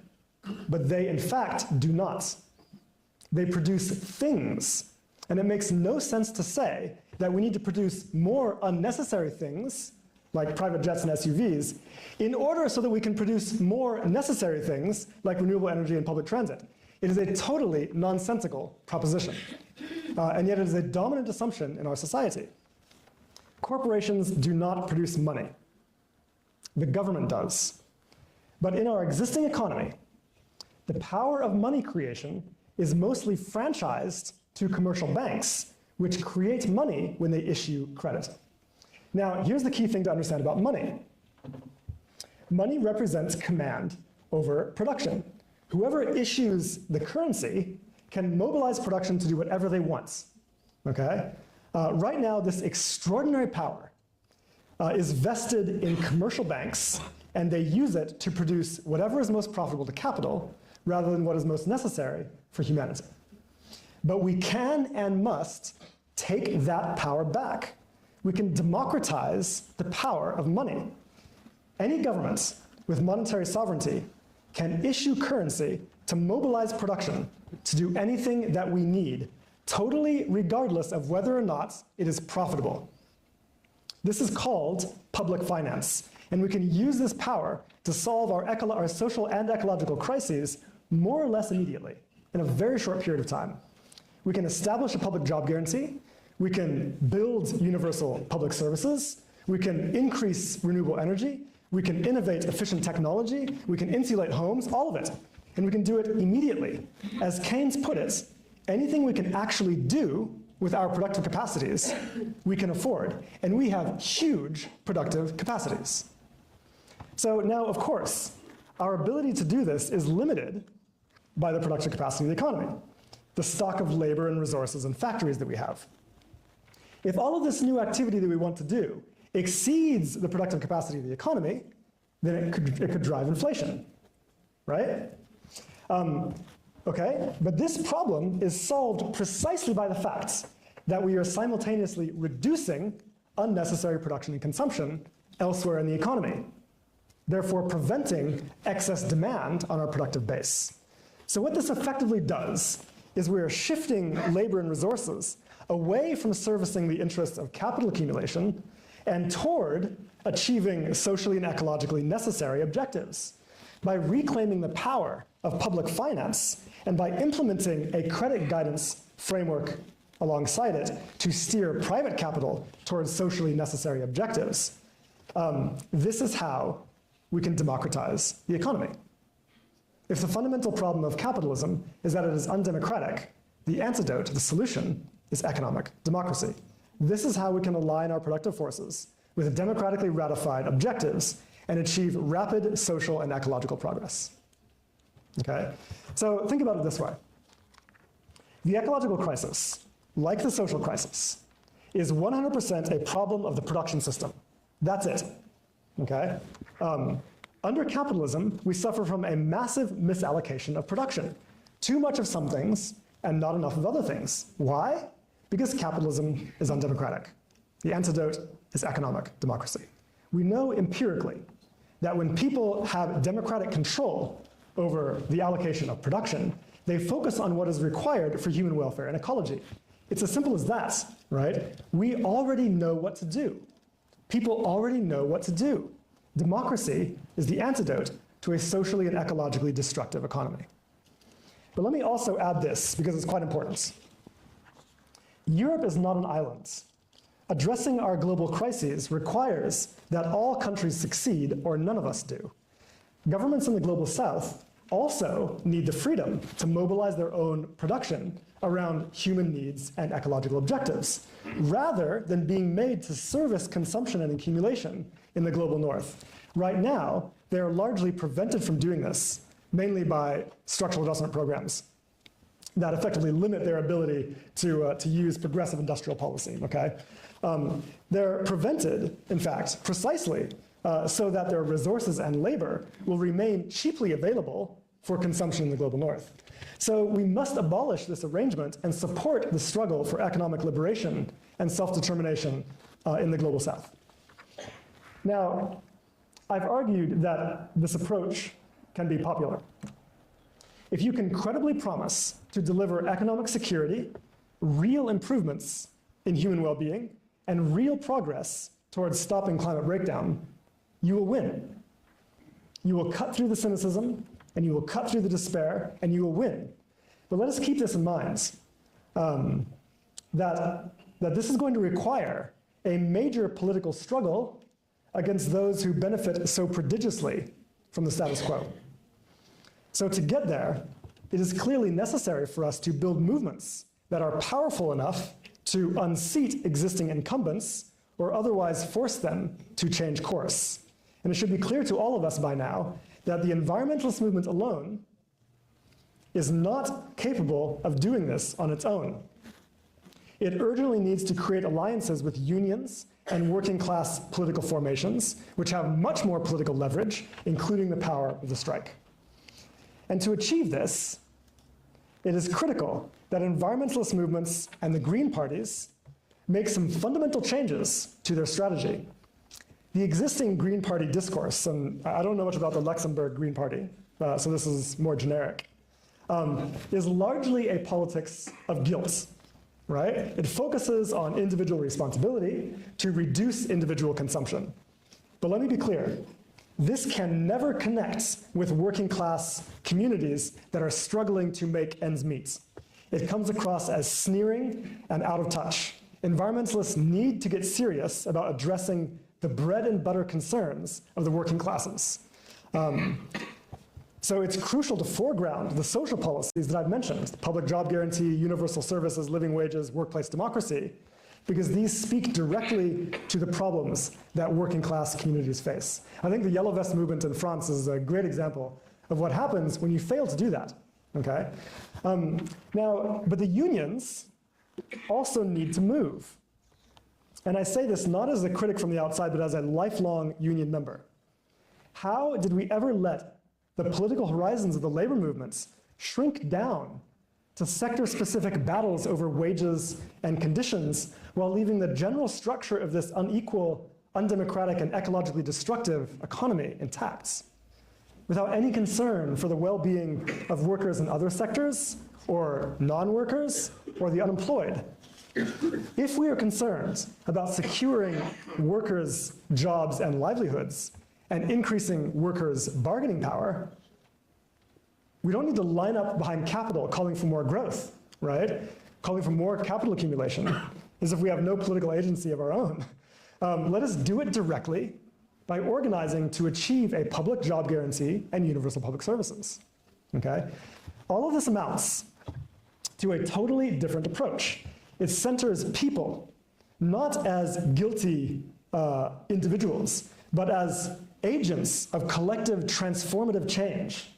but they in fact do not. They produce things, and it makes no sense to say that we need to produce more unnecessary things like private jets and SUVs, in order so that we can produce more necessary things like renewable energy and public transit. It is a totally nonsensical proposition, and yet it is a dominant assumption in our society. Corporations do not produce money. The government does. But in our existing economy, the power of money creation is mostly franchised to commercial banks, which create money when they issue credit. Now, here's the key thing to understand about money. Money represents command over production. Whoever issues the currency can mobilize production to do whatever they want, okay? Right now, this extraordinary power is vested in commercial banks, and they use it to produce whatever is most profitable to capital rather than what is most necessary for humanity. But we can and must take that power back. We can democratize the power of money. Any government with monetary sovereignty can issue currency to mobilize production to do anything that we need, totally regardless of whether or not it is profitable. This is called public finance, and we can use this power to solve our social and ecological crises more or less immediately, in a very short period of time. We can establish a public job guarantee, we can build universal public services, we can increase renewable energy, we can innovate efficient technology, we can insulate homes, all of it. And we can do it immediately. As Keynes put it, anything we can actually do with our productive capacities, we can afford. And we have huge productive capacities. So now, of course, our ability to do this is limited by the productive capacity of the economy, the stock of labor and resources and factories that we have. If all of this new activity that we want to do exceeds the productive capacity of the economy, then it could drive inflation, right? Okay, but this problem is solved precisely by the fact that we are simultaneously reducing unnecessary production and consumption elsewhere in the economy, therefore preventing excess demand on our productive base. So what this effectively does is we are shifting labor and resources away from servicing the interests of capital accumulation and toward achieving socially and ecologically necessary objectives by reclaiming the power of public finance and by implementing a credit guidance framework alongside it to steer private capital towards socially necessary objectives. This is how we can democratize the economy. If the fundamental problem of capitalism is that it is undemocratic, the antidote, the solution, is economic democracy. This is how we can align our productive forces with democratically ratified objectives and achieve rapid social and ecological progress. Okay? So think about it this way. The ecological crisis, like the social crisis, is 100% a problem of the production system. That's it. Okay? Under capitalism, we suffer from a massive misallocation of production. Too much of some things and not enough of other things. Why? Because capitalism is undemocratic. The antidote is economic democracy. We know empirically that when people have democratic control over the allocation of production, they focus on what is required for human welfare and ecology. It's as simple as that, right? We already know what to do. People already know what to do. Democracy is the antidote to a socially and ecologically destructive economy. But let me also add this, because it's quite important. Europe is not an island. Addressing our global crises requires that all countries succeed or none of us do. Governments in the global south also need the freedom to mobilize their own production around human needs and ecological objectives, rather than being made to service consumption and accumulation in the global north. Right now, they are largely prevented from doing this, mainly by structural adjustment programs that effectively limit their ability to use progressive industrial policy, okay? They're prevented, in fact, precisely so that their resources and labor will remain cheaply available for consumption in the global north. So we must abolish this arrangement and support the struggle for economic liberation and self-determination in the global south. Now, I've argued that this approach can be popular. If you can credibly promise to deliver economic security, real improvements in human well-being, and real progress towards stopping climate breakdown, you will win. You will cut through the cynicism, and you will cut through the despair, and you will win. But let us keep this in mind, that this is going to require a major political struggle against those who benefit so prodigiously from the status quo. So to get there, it is clearly necessary for us to build movements that are powerful enough to unseat existing incumbents or otherwise force them to change course. And it should be clear to all of us by now that the environmentalist movement alone is not capable of doing this on its own. It urgently needs to create alliances with unions and working class political formations, which have much more political leverage, including the power of the strike. And to achieve this, it is critical that environmentalist movements and the Green parties make some fundamental changes to their strategy. The existing Green Party discourse, and I don't know much about the Luxembourg Green Party, so this is more generic, is largely a politics of guilt, right? It focuses on individual responsibility to reduce individual consumption. But let me be clear, this can never connect with working class communities that are struggling to make ends meet. It comes across as sneering and out of touch. Environmentalists need to get serious about addressing the bread and butter concerns of the working classes. So it's crucial to foreground the social policies that I've mentioned, public job guarantee, universal services, living wages, workplace democracy, because these speak directly to the problems that working class communities face. I think the Yellow Vest movement in France is a great example of what happens when you fail to do that, okay? But the unions also need to move. And I say this not as a critic from the outside, but as a lifelong union member. How did we ever let the political horizons of the labor movements shrink down to sector-specific battles over wages and conditions while leaving the general structure of this unequal, undemocratic, and ecologically destructive economy intact, without any concern for the well-being of workers in other sectors, or non-workers, or the unemployed? If we are concerned about securing workers' jobs and livelihoods and increasing workers' bargaining power, we don't need to line up behind capital calling for more growth, right? Calling for more capital accumulation, as if we have no political agency of our own. Let us do it directly by organizing to achieve a public job guarantee and universal public services, okay? All of this amounts to a totally different approach. It centers people, not as guilty individuals, but as agents of collective transformative change.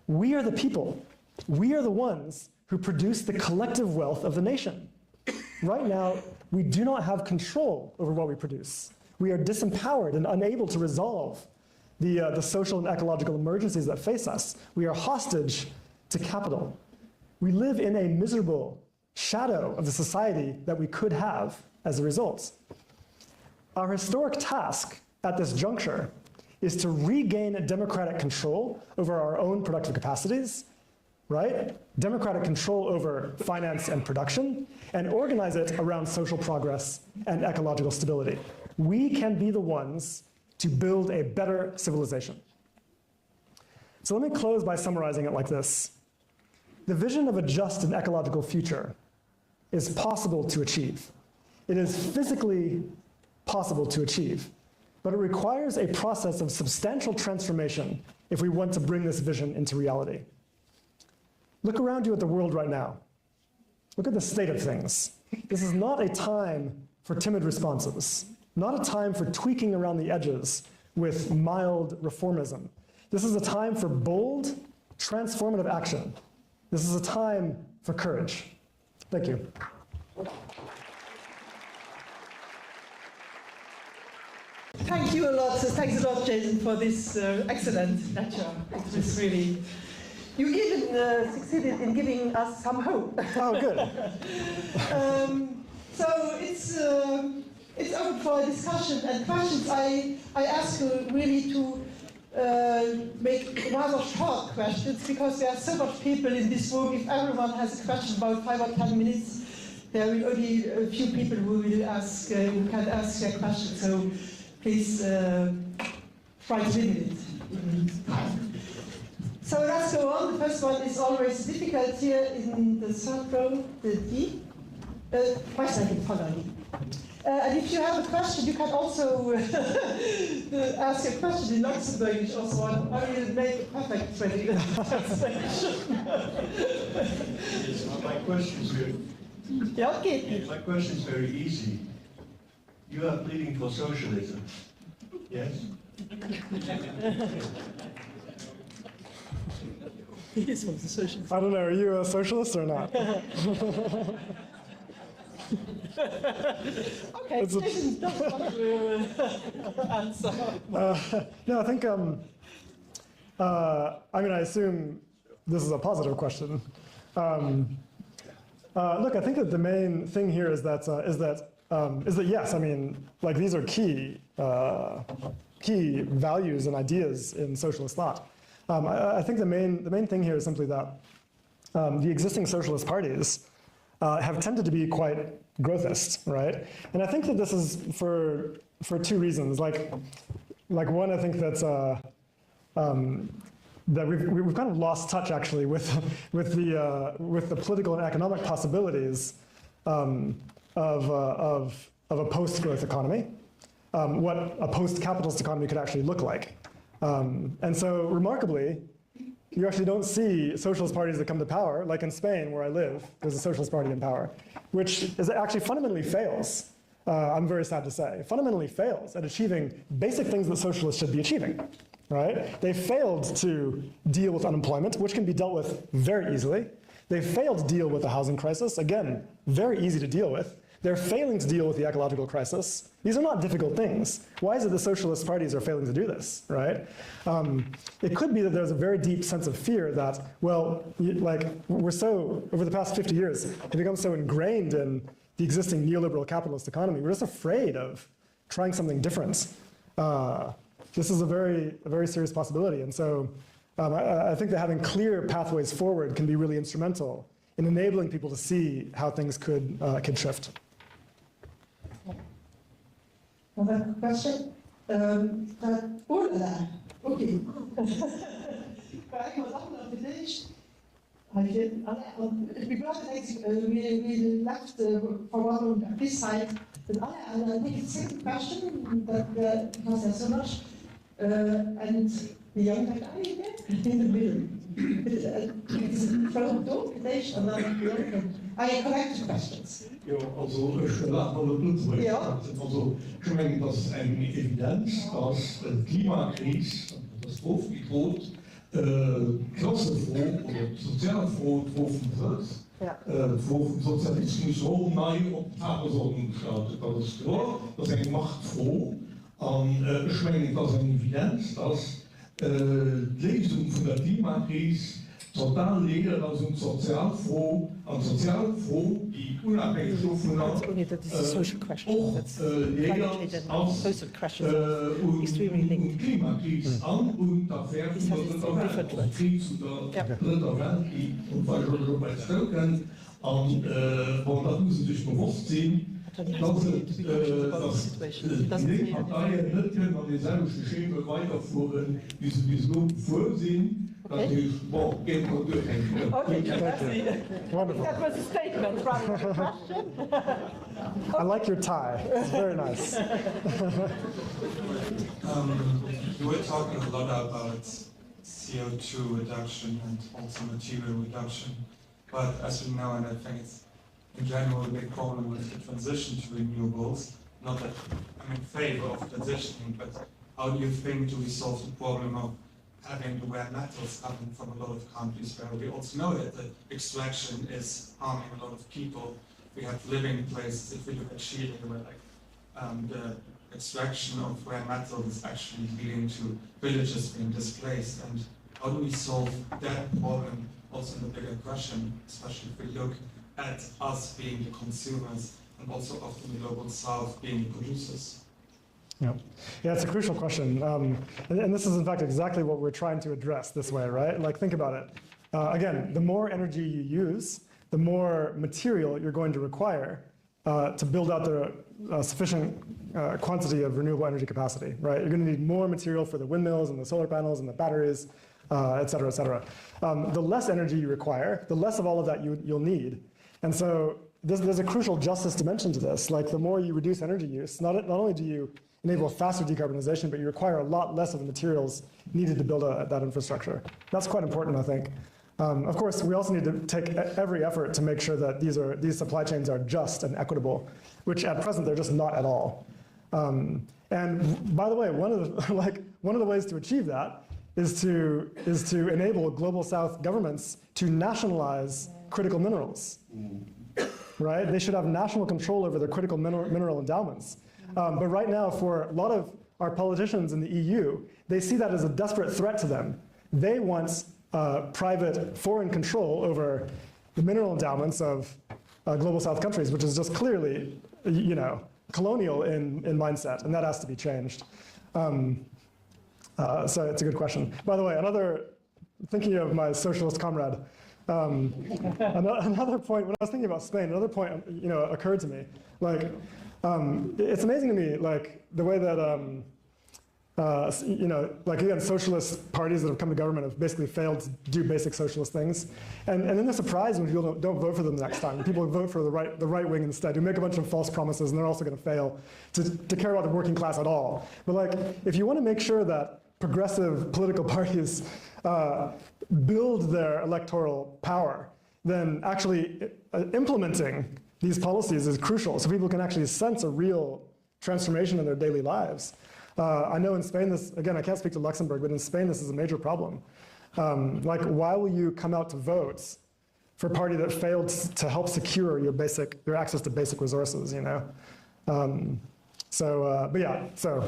We are the people. We are the ones who produce the collective wealth of the nation. Right now, we do not have control over what we produce. We are disempowered and unable to resolve the social and ecological emergencies that face us. We are hostage to capital. We live in a miserable shadow of the society that we could have as a result. Our historic task at this juncture is to regain democratic control over our own productive capacities, right? Democratic control over finance and production, and organize it around social progress and ecological stability. We can be the ones to build a better civilization. So let me close by summarizing it like this. The vision of a just and ecological future is possible to achieve. It is physically possible to achieve, but it requires a process of substantial transformation if we want to bring this vision into reality. Look around you at the world right now. Look at the state of things. This is not a time for timid responses, not a time for tweaking around the edges with mild reformism. This is a time for bold, transformative action. This is a time for courage. Thank you. Thank you a lot. Thanks a lot, Jason, for this excellent lecture. It was really... You even succeeded in giving us some hope. Oh, good. So it's open for discussion and questions. I ask you really to make rather short questions because there are so much people in this room. If everyone has a question about 5 or 10 minutes, There are only a few people who will ask, who can ask their questions, so please try to limit it in time. So let's go on. The first one is always difficult here in the third row, the D. And if you have a question, you can also ask a question in Luxembourg or so on. I will make a perfect translation. My question is very, yeah, okay. my question is very easy. You are pleading for socialism, yes? He is from the socialist. I don't know, are you a socialist or not? Okay, Jason doesn't want to answer. No, I think, I mean, I assume this is a positive question. Look, I think that the main thing here is that yes, I mean, like these are key values and ideas in socialist thought. I think the main thing here is simply that the existing socialist parties have tended to be quite growthist, right? And I think that this is for two reasons. Like one, I think that's that we've kind of lost touch actually with the political and economic possibilities of a post-growth economy, what a post-capitalist economy could actually look like. And so remarkably, you actually don't see socialist parties that come to power, like in Spain, where I live, there's a socialist party in power, which is actually fundamentally fails, I'm very sad to say, fundamentally fails at achieving basic things that socialists should be achieving, right? They failed to deal with unemployment, which can be dealt with very easily. They failed to deal with the housing crisis, again, very easy to deal with. They're failing to deal with the ecological crisis. These are not difficult things. Why is it the socialist parties are failing to do this, right? It could be that there's a very deep sense of fear that, well, like we're so, over the past 50 years, have become so ingrained in the existing neoliberal capitalist economy, we're just afraid of trying something different. This is a very serious possibility. And so I think that having clear pathways forward can be really instrumental in enabling people to see how things could shift. Another question? Okay. We left for one on this side. And I think it's the second question, because there's so much. And the young guy in the middle. I collect questions. Ja, also ich meine, das ist eine Evidenz, dass Klimakrise, Katastrophe droht, klassenfroh oder sozialfroh getroffen wird, wo Sozialismus so neu auf die Tagesordnung gestartet. Das ist klar, das ist eine machtfroh. Ich meine, das ist eine Evidenz, dass die Lösung von der Klimakrise total leer als een sozialfroh, die unabhängig davon auch leer als und Klimakrise an und da fährt man Krieg zu der Dritter Weltkrieg und weil wir schon bei Völkern und das müssen sich bewusst sehen, dass die Parteien nicht können an dieselben Scheme weiterführen, wie sie es nun vorsehen. Okay. Okay, Wonderful. That was a statement rather than a question. I like your tie. It's very nice. You were talking a lot about CO2 reduction and also material reduction, but as we know, and I think it's in general a big problem with the transition to renewables, not that I'm in favor of transitioning, but how do you think to resolve the problem of having the rare metals coming from a lot of countries where we also know that the extraction is harming a lot of people. We have living places, if we look at Chile, where the extraction of rare metals is actually leading to villages being displaced. And how do we solve that problem also in the bigger question, especially if we look at us being the consumers and also often the global south being the producers? Yeah, it's a crucial question. And this is, in fact, exactly what we're trying to address this way, right? Like, think about it. Again, the more energy you use, the more material you're going to require to build out the sufficient quantity of renewable energy capacity, right? You're going to need more material for the windmills and the solar panels and the batteries, et cetera, et cetera. The less energy you require, the less of all of that you'll need. And so there's a crucial justice dimension to this. Like, the more you reduce energy use, not only do you enable faster decarbonization, but you require a lot less of the materials needed to build that infrastructure. That's quite important, I think. Of course, we also need to take every effort to make sure that these supply chains are just and equitable, which at present they're just not at all. And by the way, one of the ways to achieve that is to enable global South governments to nationalize critical minerals. Right? They should have national control over their critical mineral endowments. But right now, for a lot of our politicians in the EU, they see that as a desperate threat to them. They want private foreign control over the mineral endowments of global South countries, which is just clearly, colonial in mindset, and that has to be changed. So it's a good question. By the way, thinking of my socialist comrade, another point, when I was thinking about Spain, another point, occurred to me. Like, it's amazing to me, like, the way that, like, again, socialist parties that have come to government have basically failed to do basic socialist things. And then they're surprised when people don't vote for them the next time. When people vote for the right wing instead, who make a bunch of false promises, and they're also going to fail to care about the working class at all. But, like, if you want to make sure that progressive political parties build their electoral power, then actually implementing these policies is crucial, so people can actually sense a real transformation in their daily lives. I know in Spain this, again, I can't speak to Luxembourg, but in Spain this is a major problem. Like, why will you come out to vote for a party that failed to help secure your access to basic resources, but yeah, so,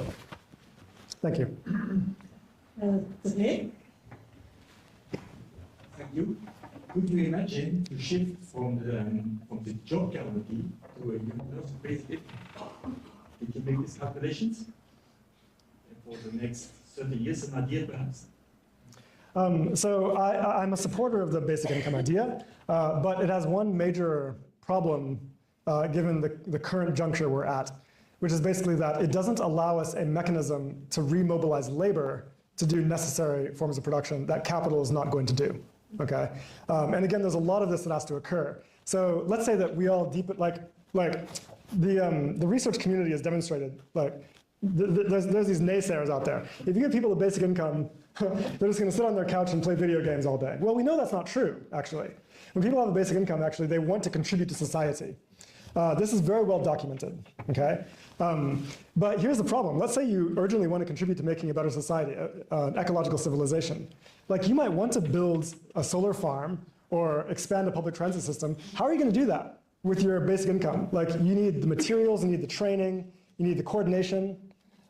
thank you. Today? Thank you. Could you imagine to shift from the job guarantee to a universal basic income? Did you make these calculations for the next 30 years, an idea perhaps? So I'm a supporter of the basic income idea, but it has one major problem given the current juncture we're at, which is basically that it doesn't allow us a mechanism to remobilize labor to do necessary forms of production that capital is not going to do, okay? And again, there's a lot of this that has to occur. So let's say that we all the research community has demonstrated, there's these naysayers out there. If you give people a basic income, they're just gonna sit on their couch and play video games all day. Well, we know that's not true, actually. When people have a basic income, actually, they want to contribute to society. This is very well documented, okay? But here's the problem. Let's say you urgently want to contribute to making a better society, an ecological civilization. Like, you might want to build a solar farm or expand a public transit system. How are you going to do that with your basic income? Like, you need the materials, you need the training, you need the coordination,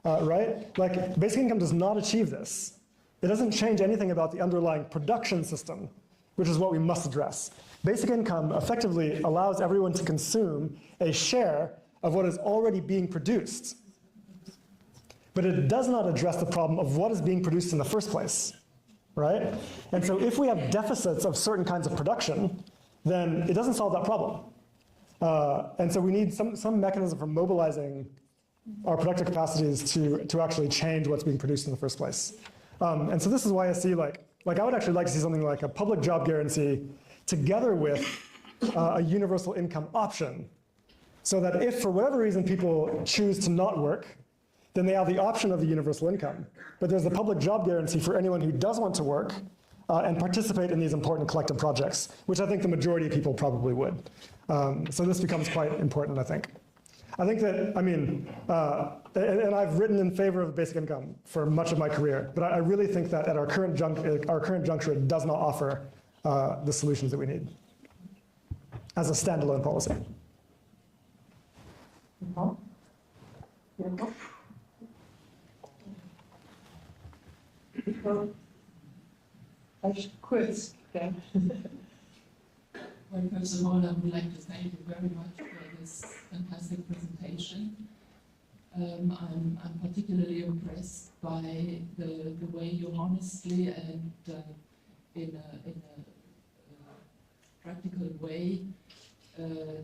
right? Like, basic income does not achieve this. It doesn't change anything about the underlying production system, which is what we must address. Basic income effectively allows everyone to consume a share of what is already being produced. But it does not address the problem of what is being produced in the first place, right? And so if we have deficits of certain kinds of production, then it doesn't solve that problem. And so we need some mechanism for mobilizing our productive capacities to actually change what's being produced in the first place. And so this is why I see, like I would actually like to see something like a public job guarantee together with a universal income option, so that if for whatever reason people choose to not work, then they have the option of the universal income. But there's the public job guarantee for anyone who does want to work and participate in these important collective projects, which I think the majority of people probably would. So this becomes quite important, I think. I think that, and I've written in favor of basic income for much of my career, but I really think that at our current juncture, it does not offer the solutions that we need as a standalone policy. Kurz, okay. Well, first of all, I would like to thank you very much for this fantastic presentation. I'm particularly impressed by the way you honestly and in a practical way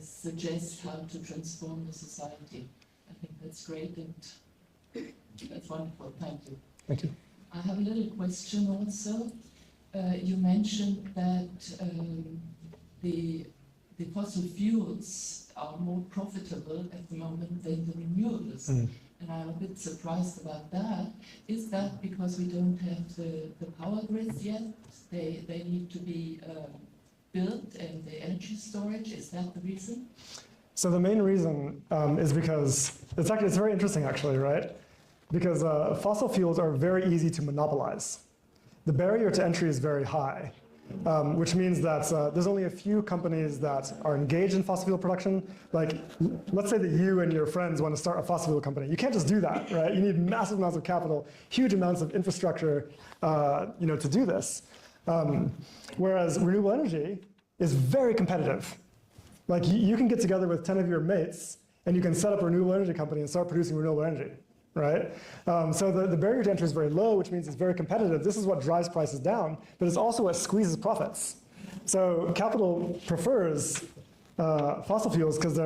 suggest how to transform the society. I think that's great and that's wonderful. Thank you. Thank you. I have a little question also. You mentioned that the fossil fuels are more profitable at the moment than the renewables. And I'm a bit surprised about that. Is that because we don't have the power grids yet? They need to be built, and the energy storage, is that the reason? So the main reason is because, it's very interesting actually, right? Because fossil fuels are very easy to monopolize. The barrier to entry is very high. Which means that there's only a few companies that are engaged in fossil fuel production. Like, let's say that you and your friends want to start a fossil fuel company. You can't just do that, right? You need massive amounts of capital, huge amounts of infrastructure, to do this. Whereas renewable energy is very competitive. Like, you can get together with 10 of your mates, and you can set up a renewable energy company and start producing renewable energy. Right? So the barrier to entry is very low, which means it's very competitive. This is what drives prices down, but it's also what squeezes profits. So capital prefers fossil fuels because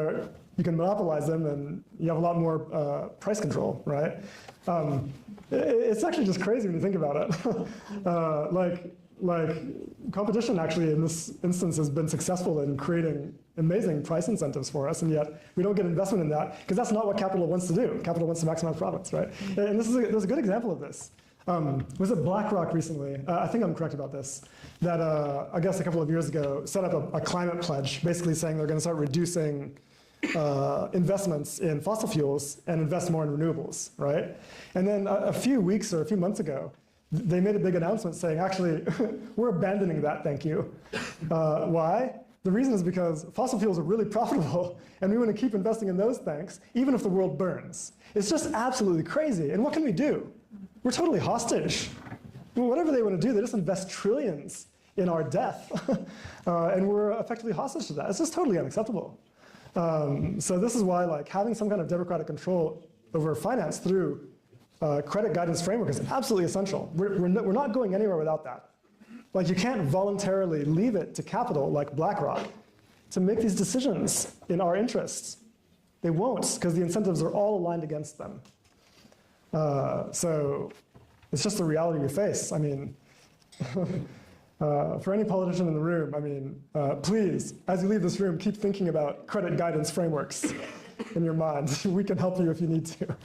you can monopolize them and you have a lot more price control, right? It's actually just crazy when you think about it. Like competition actually in this instance has been successful in creating amazing price incentives for us, and yet we don't get investment in that because that's not what capital wants to do. Capital wants to maximize profits, right? And there's a good example of this. Was it BlackRock recently? I think I'm correct about this. That I guess a couple of years ago set up a climate pledge, basically saying they're going to start reducing investments in fossil fuels and invest more in renewables, right? And then a few weeks or a few months ago, they made a big announcement saying, actually, we're abandoning that, thank you. Why? The reason is because fossil fuels are really profitable, and we want to keep investing in those things, even if the world burns. It's just absolutely crazy. And what can we do? We're totally hostage. Well, whatever they want to do, they just invest trillions in our death. And we're effectively hostage to that. It's just totally unacceptable. So this is why having some kind of democratic control over finance through credit guidance framework is absolutely essential. We're not going anywhere without that. Like, you can't voluntarily leave it to capital like BlackRock to make these decisions in our interests. They won't, because the incentives are all aligned against them. So it's just the reality we face. I mean, for any politician in the room, I mean, please, as you leave this room, keep thinking about credit guidance frameworks in your mind. We can help you if you need to.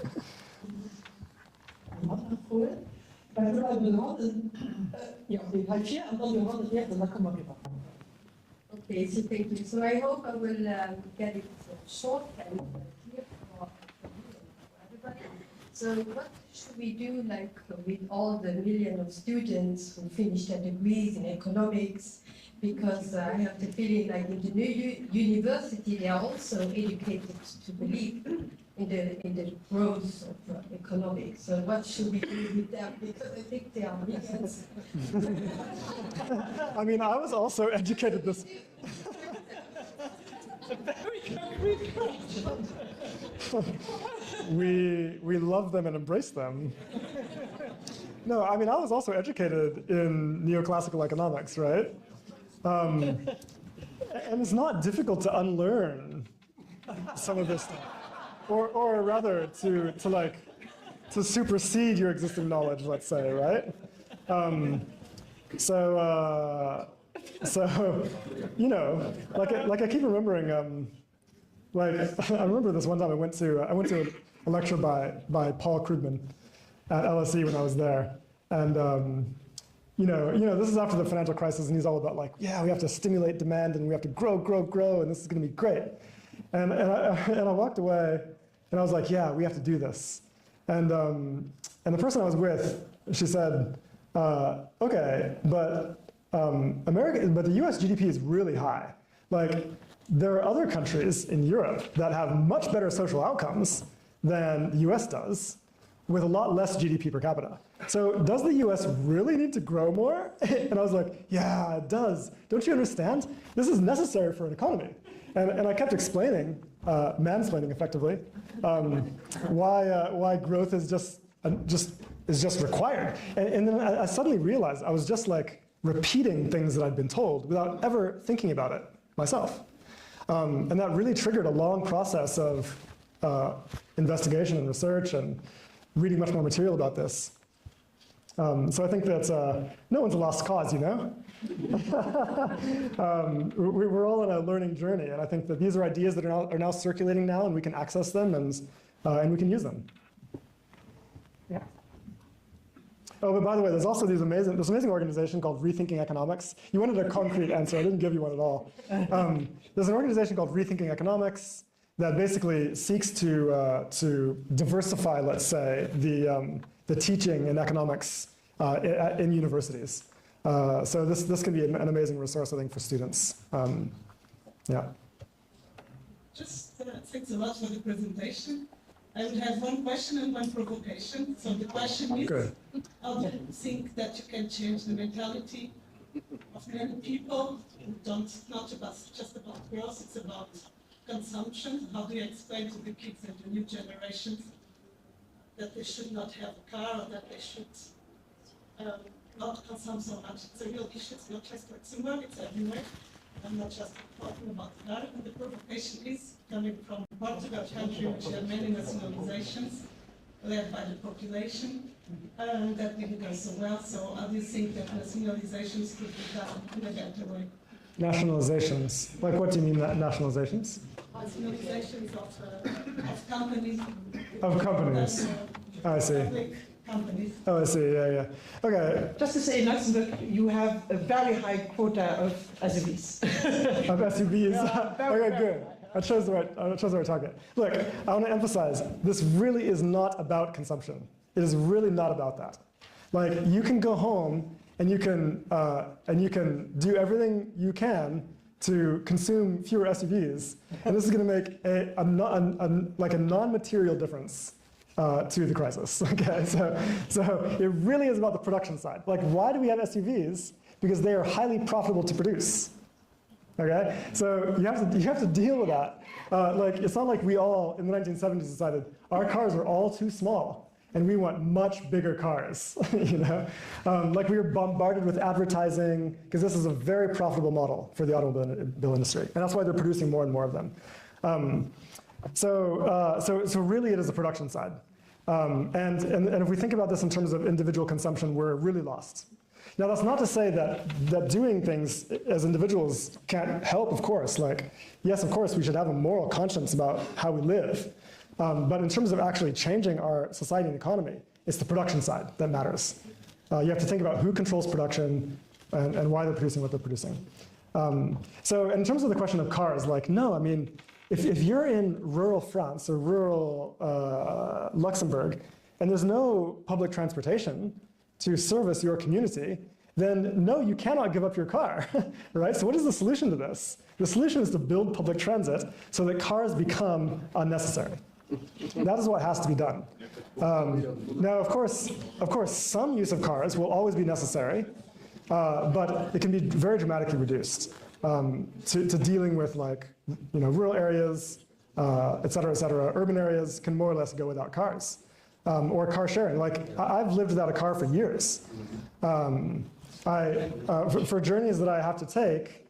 Okay, so thank you. So I hope I will get it short and clear for everybody. So what should we do, with all the millions of students who finished their degrees in economics? Because I have the feeling, in the new university, they are also educated to believe in the growth of economics. So what should we do with them? Because I think they are millions. I mean, I was also educated this. Very concrete question. We love them and embrace them. No, I mean, I was also educated in neoclassical economics, right? And it's not difficult to unlearn some of this stuff. Or rather, to supersede your existing knowledge, let's say, right? So I keep remembering, I remember this one time I went to a lecture by Paul Krugman at LSE when I was there, and this is after the financial crisis, and he's all about we have to stimulate demand and we have to grow, and this is going to be great. And I walked away, and I was like, yeah, we have to do this. And the person I was with, she said, okay, but the US GDP is really high. There are other countries in Europe that have much better social outcomes than the US does, with a lot less GDP per capita. So does the US really need to grow more? And I was like, yeah, it does. Don't you understand? This is necessary for an economy. And I kept explaining, mansplaining effectively, why growth is just required. And then I suddenly realized I was just repeating things that I'd been told without ever thinking about it myself. And that really triggered a long process of investigation and research and reading much more material about this. So I think that no one's a lost cause, you know? We're all on a learning journey, and I think that these are ideas that are now circulating now, and we can access them and we can use them. Yeah. Oh, but by the way, there's also this amazing organization called Rethinking Economics. You wanted a concrete answer, I didn't give you one at all. There's an organization called Rethinking Economics that basically seeks to diversify, let's say, the teaching in economics in universities. So this can be an amazing resource, I think, for students. Yeah. Just thanks a lot for the presentation. I would have one question and one provocation. So the question is, how do you think that you can change the mentality of many people who not just about growth, it's about consumption? How do you explain to the kids and the new generations that they should not have a car, or that they should not consume so much? It's a real issue. It's not just Luxembourg, it's everywhere. I'm not just talking about the car. And the provocation is coming from Portugal, a country which had many nationalizations led by the population, that didn't go so well. So how do you think that nationalizations could be done in a better way? Nationalizations? Like, what do you mean, nationalizations? Nationalizations of companies. Of companies. I see. Public companies. Oh, I see, yeah. Okay. Just to say, in Luxembourg, you have a very high quota of SUVs. Of SUVs? Yeah, Okay, good. That shows the right target. Look, I want to emphasize, this really is not about consumption. It is really not about that. Like, you can go home and you can do everything you can to consume fewer SUVs, and this is going to make a non-material difference to the crisis. Okay, so it really is about the production side. Like, why do we have SUVs? Because they are highly profitable to produce. Okay, so you have to deal with that. Like, it's not like we all in the 1970s decided our cars are all too small and we want much bigger cars. You know, like, we were bombarded with advertising because this is a very profitable model for the automobile industry, and that's why they're producing more and more of them. So really, it is the production side. And if we think about this in terms of individual consumption, we're really lost. Now, that's not to say that doing things as individuals can't help, of course. Like, yes, of course, we should have a moral conscience about how we live. But in terms of actually changing our society and economy, it's the production side that matters. You have to think about who controls production and why they're producing what they're producing. So in terms of the question of cars, like, no, I mean, if you're in rural France or rural Luxembourg, and there's no public transportation to service your community, then no, you cannot give up your car, right? So what is the solution to this? The solution is to build public transit so that cars become unnecessary. That is what has to be done. Now, of course, some use of cars will always be necessary, but it can be very dramatically reduced to dealing with, like, you know, rural areas, et cetera, et cetera. Urban areas can more or less go without cars. Or car sharing. Like, I've lived without a car for years. For journeys that I have to take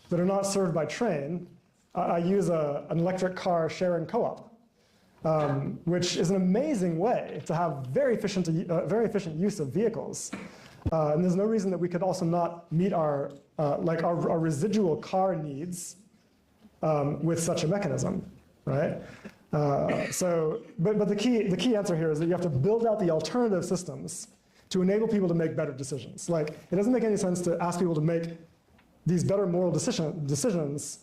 that are not served by train, I use an electric car sharing co-op, which is an amazing way to have very efficient use of vehicles. And there's no reason that we could also not meet our residual car needs with such a mechanism, right? But the key answer here is that you have to build out the alternative systems to enable people to make better decisions. Like, it doesn't make any sense to ask people to make these better moral decisions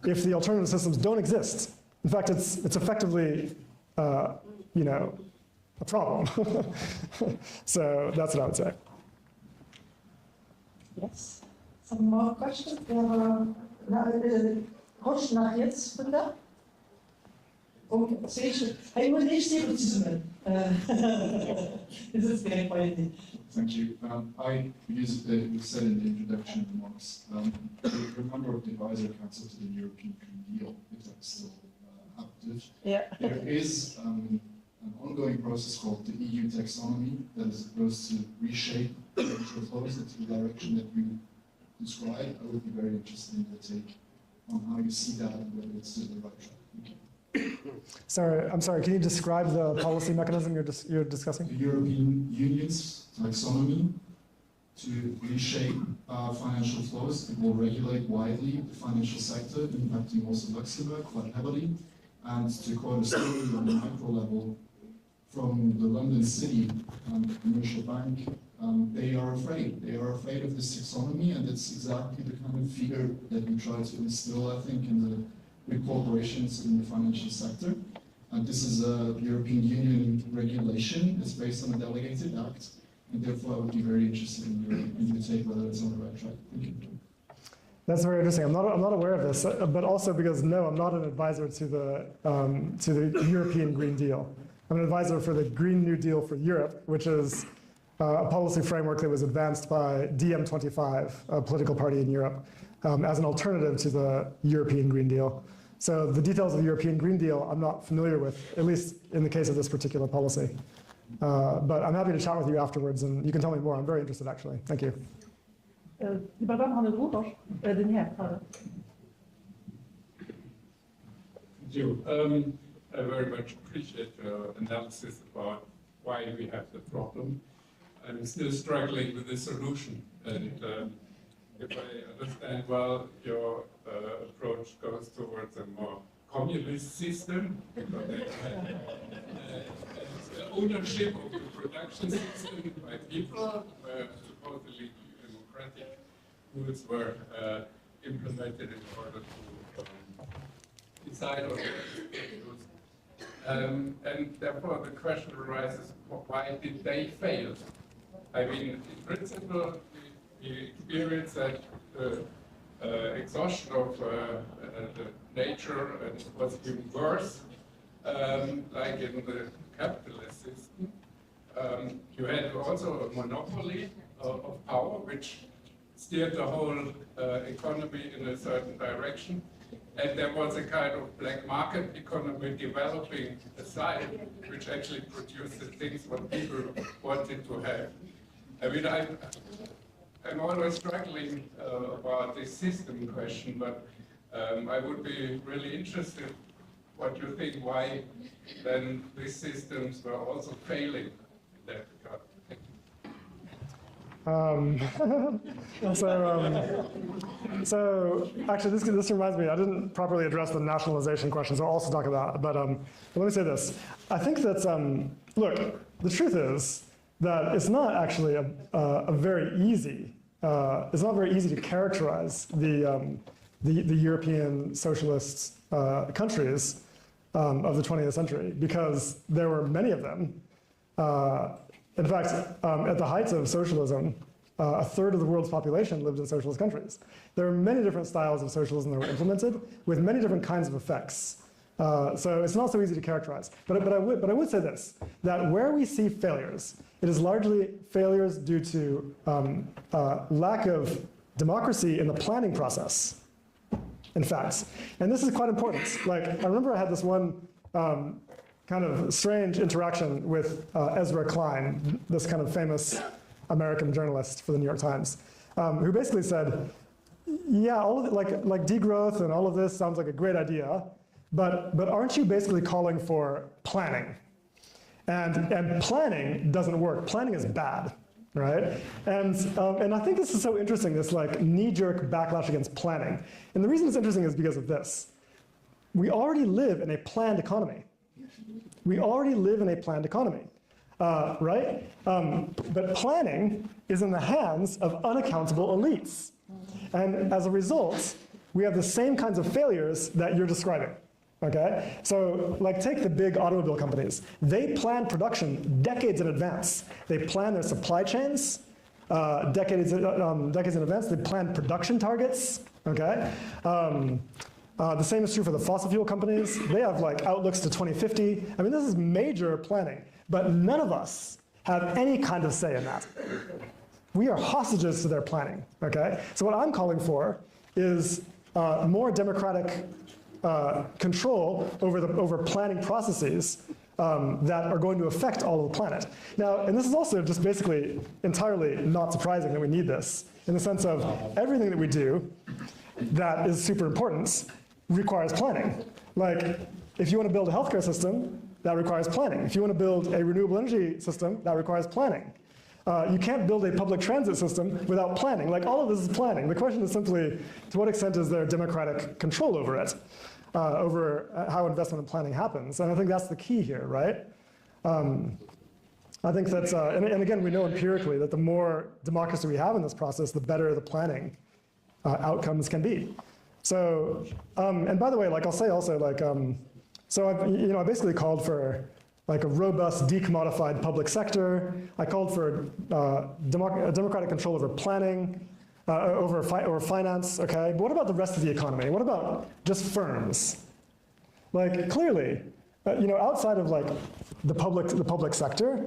if the alternative systems don't exist. In fact, it's effectively, you know, a problem. So that's what I would say. Yes. Some more questions? Roche nach jetzt, bitte. I will leave skepticism. This is very funny. Thank you. You said in the introduction remarks, you're a member of the advisory council to the European Green Deal, if that's still active. Yeah. There is an ongoing ongoing process called the EU taxonomy that is supposed to reshape financial flows into the direction that you described. I would be very interested in your take on how you see that and whether it's still the right track. Thank you. Sorry, I'm sorry, can you describe the policy mechanism you're discussing? The European Union's taxonomy to reshape financial flows. It will regulate widely the financial sector, impacting also Luxembourg quite heavily. And to quote a story on the micro level from the London City Commercial Bank, they are afraid. They are afraid of this taxonomy, and it's exactly the kind of fear that we try to instill, I think, in the big corporations in the financial sector. And this is a European Union regulation. It's based on a delegated act, and therefore I would be very interested in your take whether it's on the right track. Thank you. That's very interesting. I'm not aware of this, but also because no, I'm not an advisor to the European Green Deal. I'm an advisor for the Green New Deal for Europe, which is a policy framework that was advanced by DiEM25, a political party in Europe, as an alternative to the European Green Deal. So the details of the European Green Deal I'm not familiar with, at least in the case of this particular policy. But I'm happy to chat with you afterwards, and you can tell me more. I'm very interested, actually. Thank you. Thank you. I very much appreciate your analysis about why we have the problem. I'm still struggling with the solution, and if I understand well, your approach goes towards a more communist system, because ownership of the production system by people, where supposedly democratic rules were implemented in order to decide on what is used. And therefore the question arises, why did they fail? I mean, in principle, we experience that the exhaustion of the nature was even worse, like in the capitalist system. You had also a monopoly of power, which steered the whole economy in a certain direction. And there was a kind of black market economy developing aside, which actually produced the things what people wanted to have. I mean, I'm always struggling about this system question, but I would be really interested what you think, why then these systems were also failing in that regard. So actually, this reminds me, I didn't properly address the nationalization question, so I'll also talk about it. But let me say this. I think that, look, the truth is that it's not actually a very easy, it's not very easy to characterize the European socialist countries of the 20th century, because there were many of them. In fact, at the height of socialism, a third of the world's population lived in socialist countries. There are many different styles of socialism that were implemented with many different kinds of effects. So it's not so easy to characterize. But I would say this, that where we see failures, it is largely failures due to lack of democracy in the planning process, in fact. And this is quite important. Like, I remember I had this one kind of strange interaction with Ezra Klein, this kind of famous American journalist for the New York Times, who basically said, yeah, all of it, like degrowth and all of this sounds like a great idea, but aren't you basically calling for planning? And planning doesn't work. Planning is bad, right? And I think this is so interesting, this like knee-jerk backlash against planning. And the reason it's interesting is because of this. We already live in a planned economy. We already live in a planned economy, right? But planning is in the hands of unaccountable elites. And as a result, we have the same kinds of failures that you're describing, okay? So like take the big automobile companies. They plan production decades in advance. They plan their supply chains decades in advance. They plan production targets, okay? The same is true for the fossil fuel companies. They have like outlooks to 2050. I mean, this is major planning, but none of us have any kind of say in that. We are hostages to their planning, okay? So what I'm calling for is more democratic control over planning processes that are going to affect all of the planet. Now, and this is also just basically entirely not surprising that we need this, in the sense of everything that we do that is super important requires planning. Like, if you want to build a healthcare system, that requires planning. If you want to build a renewable energy system, that requires planning. You can't build a public transit system without planning. Like, all of this is planning. The question is simply, to what extent is there democratic control over it, over how investment and planning happens? And I think that's the key here, right? I think that's, and again, we know empirically that the more democracy we have in this process, the better the planning outcomes can be. So, and by the way, like I'll say also, like, so I basically called for like a robust, decommodified public sector. I called for democratic control over planning, over finance, okay? But what about the rest of the economy? What about just firms? Like, clearly, outside of like the public sector,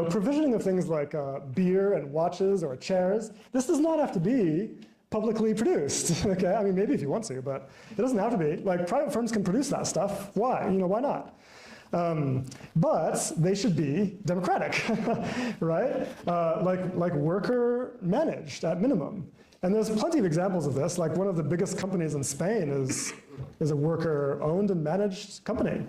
provisioning of things like beer and watches or chairs, this does not have to be publicly produced, okay? I mean, maybe if you want to, but it doesn't have to be. Like, private firms can produce that stuff. Why? Why not? But they should be democratic, right? Like worker managed at minimum. And there's plenty of examples of this. Like, one of the biggest companies in Spain is a worker owned and managed company.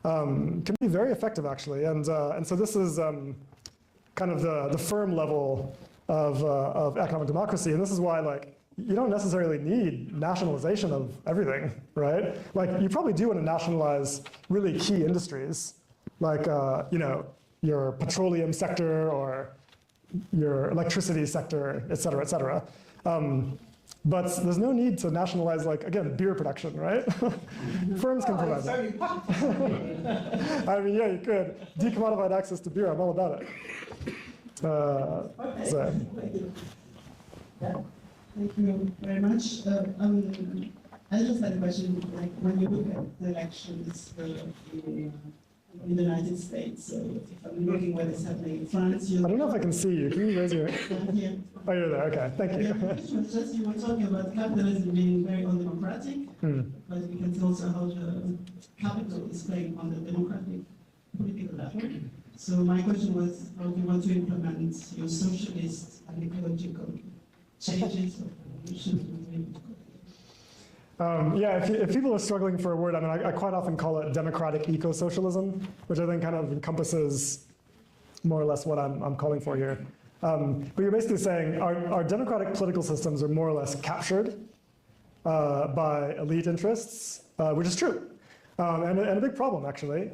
Can be very effective, actually. And so this is kind of the firm level of economic democracy. And this is why, like, you don't necessarily need nationalization of everything, right? Like, you probably do want to nationalize really key industries, like, your petroleum sector or your electricity sector, et cetera, et cetera. But there's no need to nationalize, like, again, beer production, right? Firms can provide that. I mean, yeah, you could. Decommodified access to beer, I'm all about it. Thank you very much. I just had a question, like, when you look at the elections in the United States, so if I'm looking what is happening in France, I don't know if I can see you. Can you raise your here. Oh, you're there, okay, thank you. Yeah, the question was just, you were talking about capitalism being very undemocratic, but we can see also how the capital is playing on the democratic political level. So my question was, how do you want to implement your socialist and ecological changes or revolution? Yeah, if people are struggling for a word, I mean, I quite often call it democratic eco-socialism, which I think kind of encompasses more or less what I'm calling for here. But you're basically saying our democratic political systems are more or less captured by elite interests, which is true, and a big problem, actually.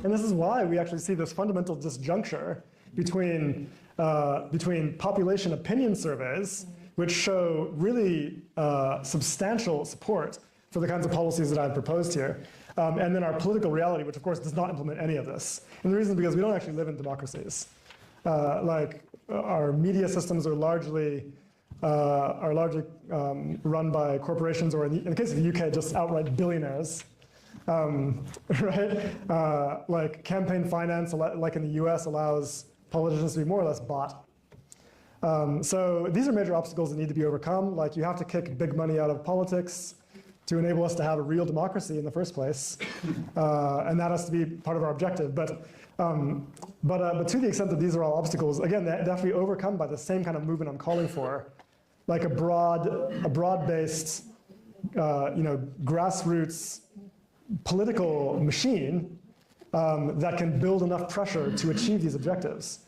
And this is why we actually see this fundamental disjuncture between population opinion surveys, which show really substantial support for the kinds of policies that I've proposed here, and then our political reality, which of course does not implement any of this. And the reason is because we don't actually live in democracies. Like, our media systems are largely run by corporations, or in the case of the UK, just outright billionaires. Right? Like, campaign finance, like in the US, allows politicians to be more or less bought. So these are major obstacles that need to be overcome. Like, you have to kick big money out of politics to enable us to have a real democracy in the first place, and that has to be part of our objective. But to the extent that these are all obstacles, again, they have to be overcome by the same kind of movement I'm calling for, like a broad-based, grassroots political machine that can build enough pressure to achieve these objectives,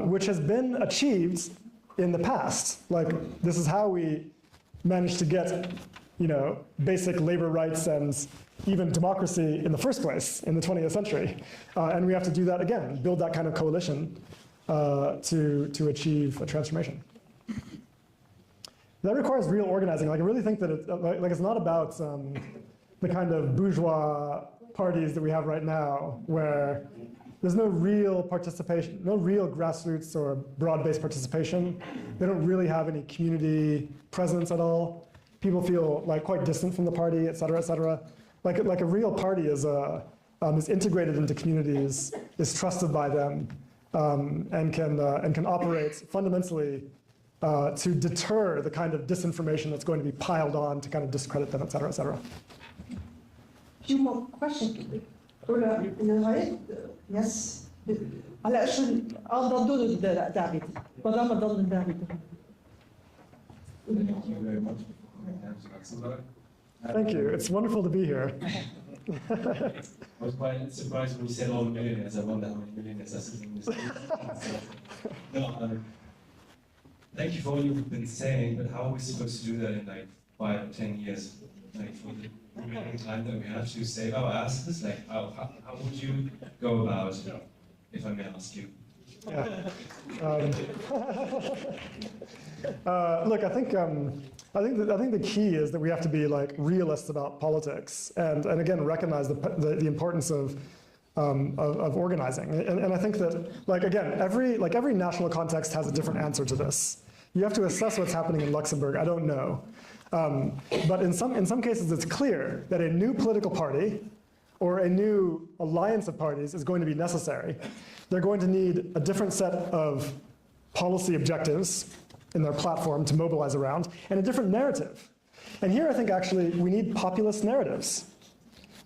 which has been achieved in the past. Like, this is how we managed to get, basic labor rights and even democracy in the first place in the 20th century. And we have to do that again, build that kind of coalition to achieve a transformation. That requires real organizing. Like, I really think that it's not about the kind of bourgeois parties that we have right now, where there's no real participation, no real grassroots or broad-based participation. They don't really have any community presence at all. People feel like quite distant from the party, et cetera, et cetera. Like a real party is integrated into communities, is trusted by them, and can operate fundamentally to deter the kind of disinformation that's going to be piled on to kind of discredit them, et cetera, et cetera. Few more questions. Yes. Dan doen we David. Maar dan de David. Thank you very much for coming down to Luxembourg. Thank you. It's wonderful to be here. I was quite surprised when you said all the millionaires. I wonder how many millionaires are sitting in this room. No, thank you for all you've been saying, but how are we supposed to do that in like 5 or 10 years? Like for the remaining time that we have to save our asses? Like how would you go about it, if I may ask you? Yeah. Look, I think the key is that we have to be like realists about politics, and again recognize the importance of organizing. And I think that every national context has a different answer to this. You have to assess what's happening in Luxembourg. I don't know, but in some cases it's clear that a new political party or a new alliance of parties is going to be necessary. They're going to need a different set of policy objectives in their platform to mobilize around, and a different narrative. And here I think actually we need populist narratives.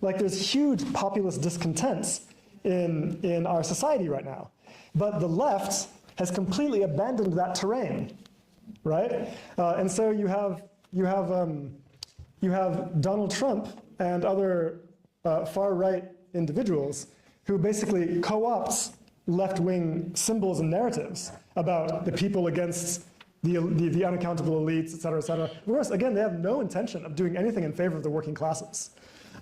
Like there's huge populist discontent in our society right now. But the left has completely abandoned that terrain, right? And so you have Donald Trump and other far-right individuals who basically co-opt left-wing symbols and narratives about the people against the unaccountable elites, et cetera, et cetera. Of course, again, they have no intention of doing anything in favor of the working classes.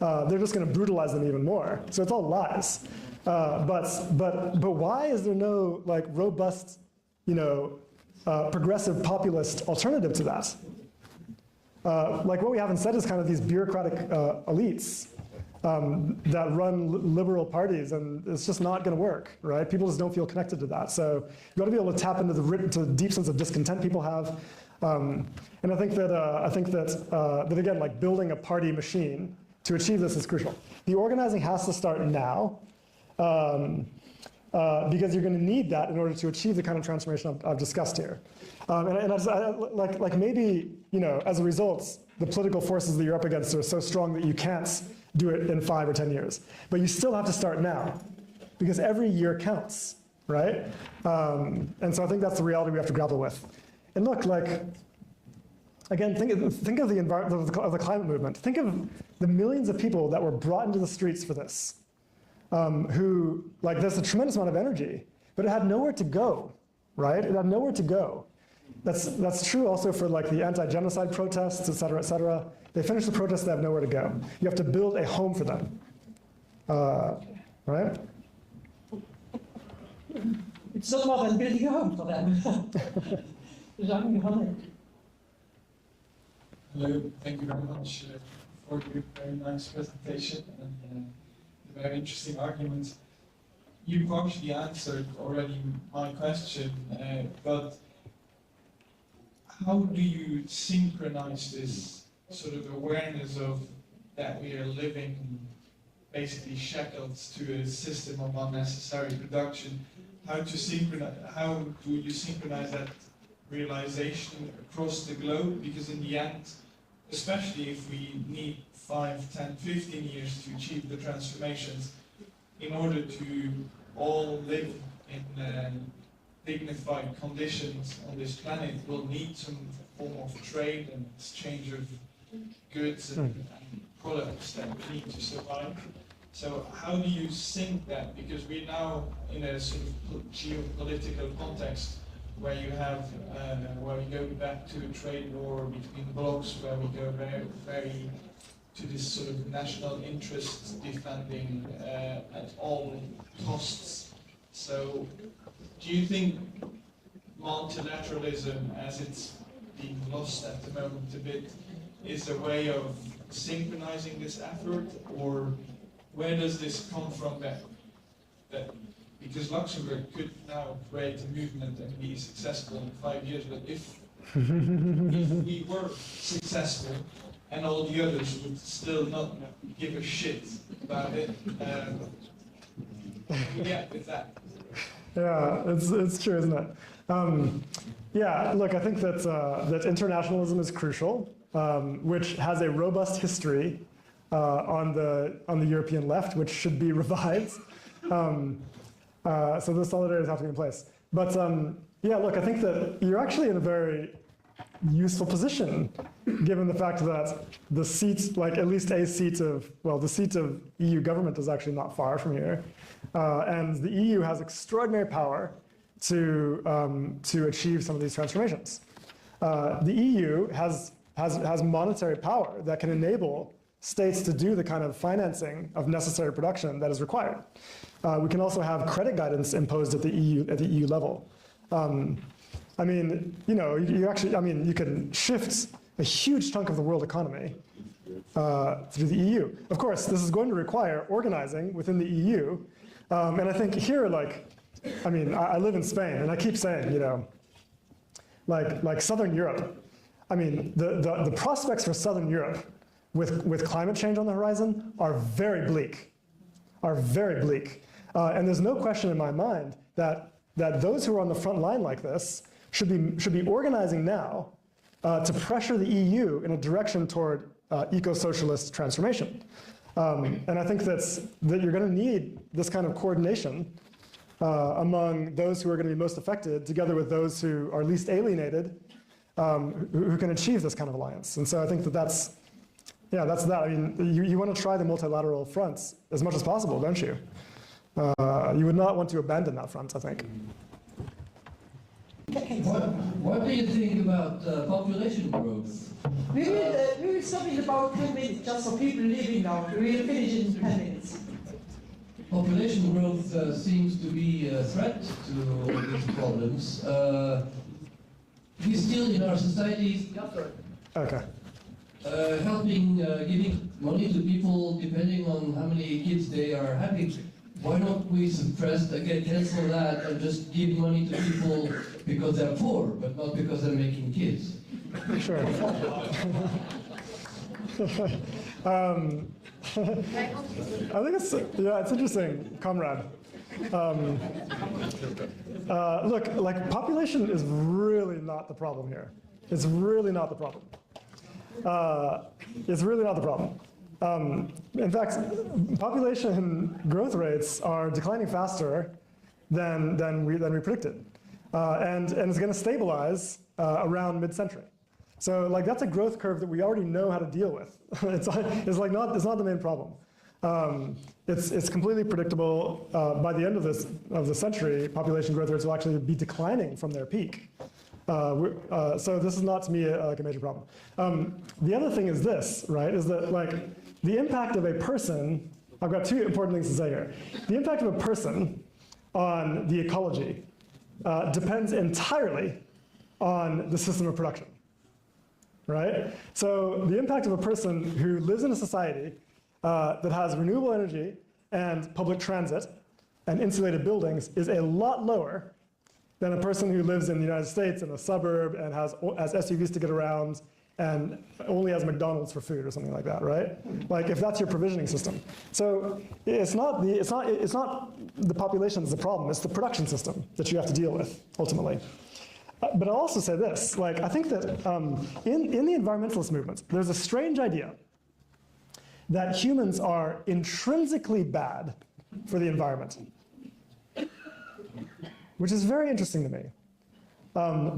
They're just going to brutalize them even more. So it's all lies. But why is there no like robust, progressive populist alternative to that? Like what we have instead is kind of these bureaucratic elites that run liberal parties, and it's just not going to work, right? People just don't feel connected to that. So you've got to be able to tap into the deep sense of discontent people have. And I think that again, like building a party machine to achieve this is crucial. The organizing has to start now, because you're going to need that in order to achieve the kind of transformation I've discussed here. Like maybe, as a result, the political forces that you're up against are so strong that you can't do it in 5 or 10 years. But you still have to start now, because every year counts, right? And so I think that's the reality we have to grapple with. And look, like, again, think of the climate movement. Think of the millions of people that were brought into the streets for this, who, like, there's a tremendous amount of energy, but it had nowhere to go, right? It had nowhere to go. That's true also for like the anti-genocide protests, et cetera, et cetera. They finish the protests, they have nowhere to go. You have to build a home for them, right? It's not about building a home for them. Hello, thank you very much for your very nice presentation and the very interesting arguments. You partially answered already my question, but how do you synchronize this sort of awareness of that we are living basically shackled to a system of unnecessary production? How do you synchronize that realization across the globe? Because in the end, especially if we need 5, 10, 15 years to achieve the transformations, in order to all live in dignified conditions on this planet, we'll need some form of trade and exchange of goods and products that we need to survive. So how do you sync that? Because we're now in a sort of geopolitical context where you have, where we go back to a trade war between blocks, where we go very to this sort of national interest defending at all costs. So do you think multilateralism, as it's being lost at the moment a bit, is a way of synchronizing this effort, or where does this come from that because Luxembourg could now create a movement and be successful in 5 years, but if we were successful and all the others would still not give a shit about it, yeah, with that. Yeah, it's true, isn't it? Yeah, look, I think that internationalism is crucial, which has a robust history on the European left, which should be revived. So those solidarities have to be in place. But yeah, look, I think that you're actually in a very useful position, given the fact that the seat, like at least a seat of, well, the seat of EU government is actually not far from here. And the EU has extraordinary power to achieve some of these transformations. The EU has monetary power that can enable states to do the kind of financing of necessary production that is required. We can also have credit guidance imposed at the EU level. I mean, you know, you actually, I mean, you can shift a huge chunk of the world economy through the EU. Of course, this is going to require organizing within the EU. And I think here, like, I mean, I live in Spain, and I keep saying, you know, like Southern Europe, I mean, the prospects for Southern Europe with climate change on the horizon are very bleak, and there's no question in my mind that those who are on the front line like this should be organizing now to pressure the EU in a direction toward eco-socialist transformation. And I think that you're going to need this kind of coordination among those who are going to be most affected, together with those who are least alienated, who can achieve this kind of alliance. And so I think that's that. I mean, you want to try the multilateral fronts as much as possible, don't you? You would not want to abandon that front, I think. What do you think about population growth? We will stop in about 10 minutes just for people leaving now. We will finish in 10 minutes. Population growth seems to be a threat to all these problems. We still in our societies okay. Helping giving money to people depending on how many kids they are having. Why don't we suppress, again, cancel that and just give money to people because they're poor, but not because they're making kids? Sure. I think it's interesting, comrade. Look, like population is really not the problem here. It's really not the problem. It's really not the problem. In fact, population growth rates are declining faster than we predicted, and it's going to stabilize around mid-century. So like that's a growth curve that we already know how to deal with. It's not the main problem. It's completely predictable. By the end of the century, population growth rates will actually be declining from their peak. So this is not to me like a major problem. The other thing is this, right? Is that like the impact of a person. I've got two important things to say here. The impact of a person on the ecology depends entirely on the system of production, right? So the impact of a person who lives in a society that has renewable energy and public transit and insulated buildings is a lot lower than a person who lives in the United States in a suburb and has SUVs to get around and only has McDonald's for food or something like that, right? Like if that's your provisioning system. So it's not the population that's the problem, it's the production system that you have to deal with ultimately. But I'll also say this, like I think that in the environmentalist movement, there's a strange idea that humans are intrinsically bad for the environment, which is very interesting to me,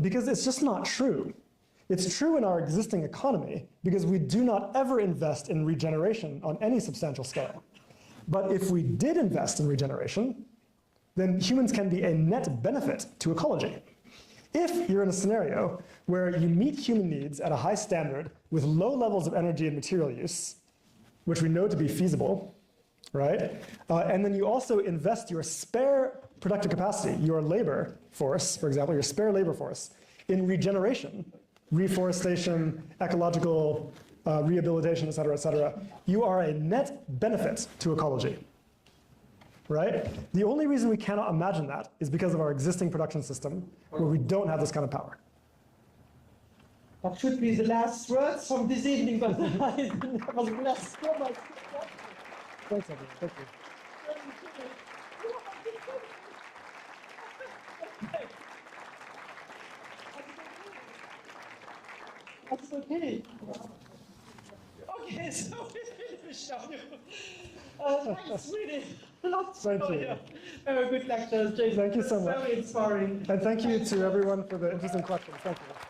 because it's just not true. It's true in our existing economy because we do not ever invest in regeneration on any substantial scale. But if we did invest in regeneration, then humans can be a net benefit to ecology. If you're in a scenario where you meet human needs at a high standard with low levels of energy and material use, which we know to be feasible, right? And then you also invest your spare productive capacity, your labor force, for example, your spare labor force, in regeneration, reforestation, ecological rehabilitation, et cetera, you are a net benefit to ecology, right? The only reason we cannot imagine that is because of our existing production system where we don't have this kind of power. That should be the last words from this evening, but I was blessed so much. Thanks, everyone. Thank you. That's okay. Okay, so finished now. Thanks, really. Lots Thank for you. your very good lectures, Jason. Thank you so much. Very inspiring. And thank you to everyone for the interesting questions. Thank you.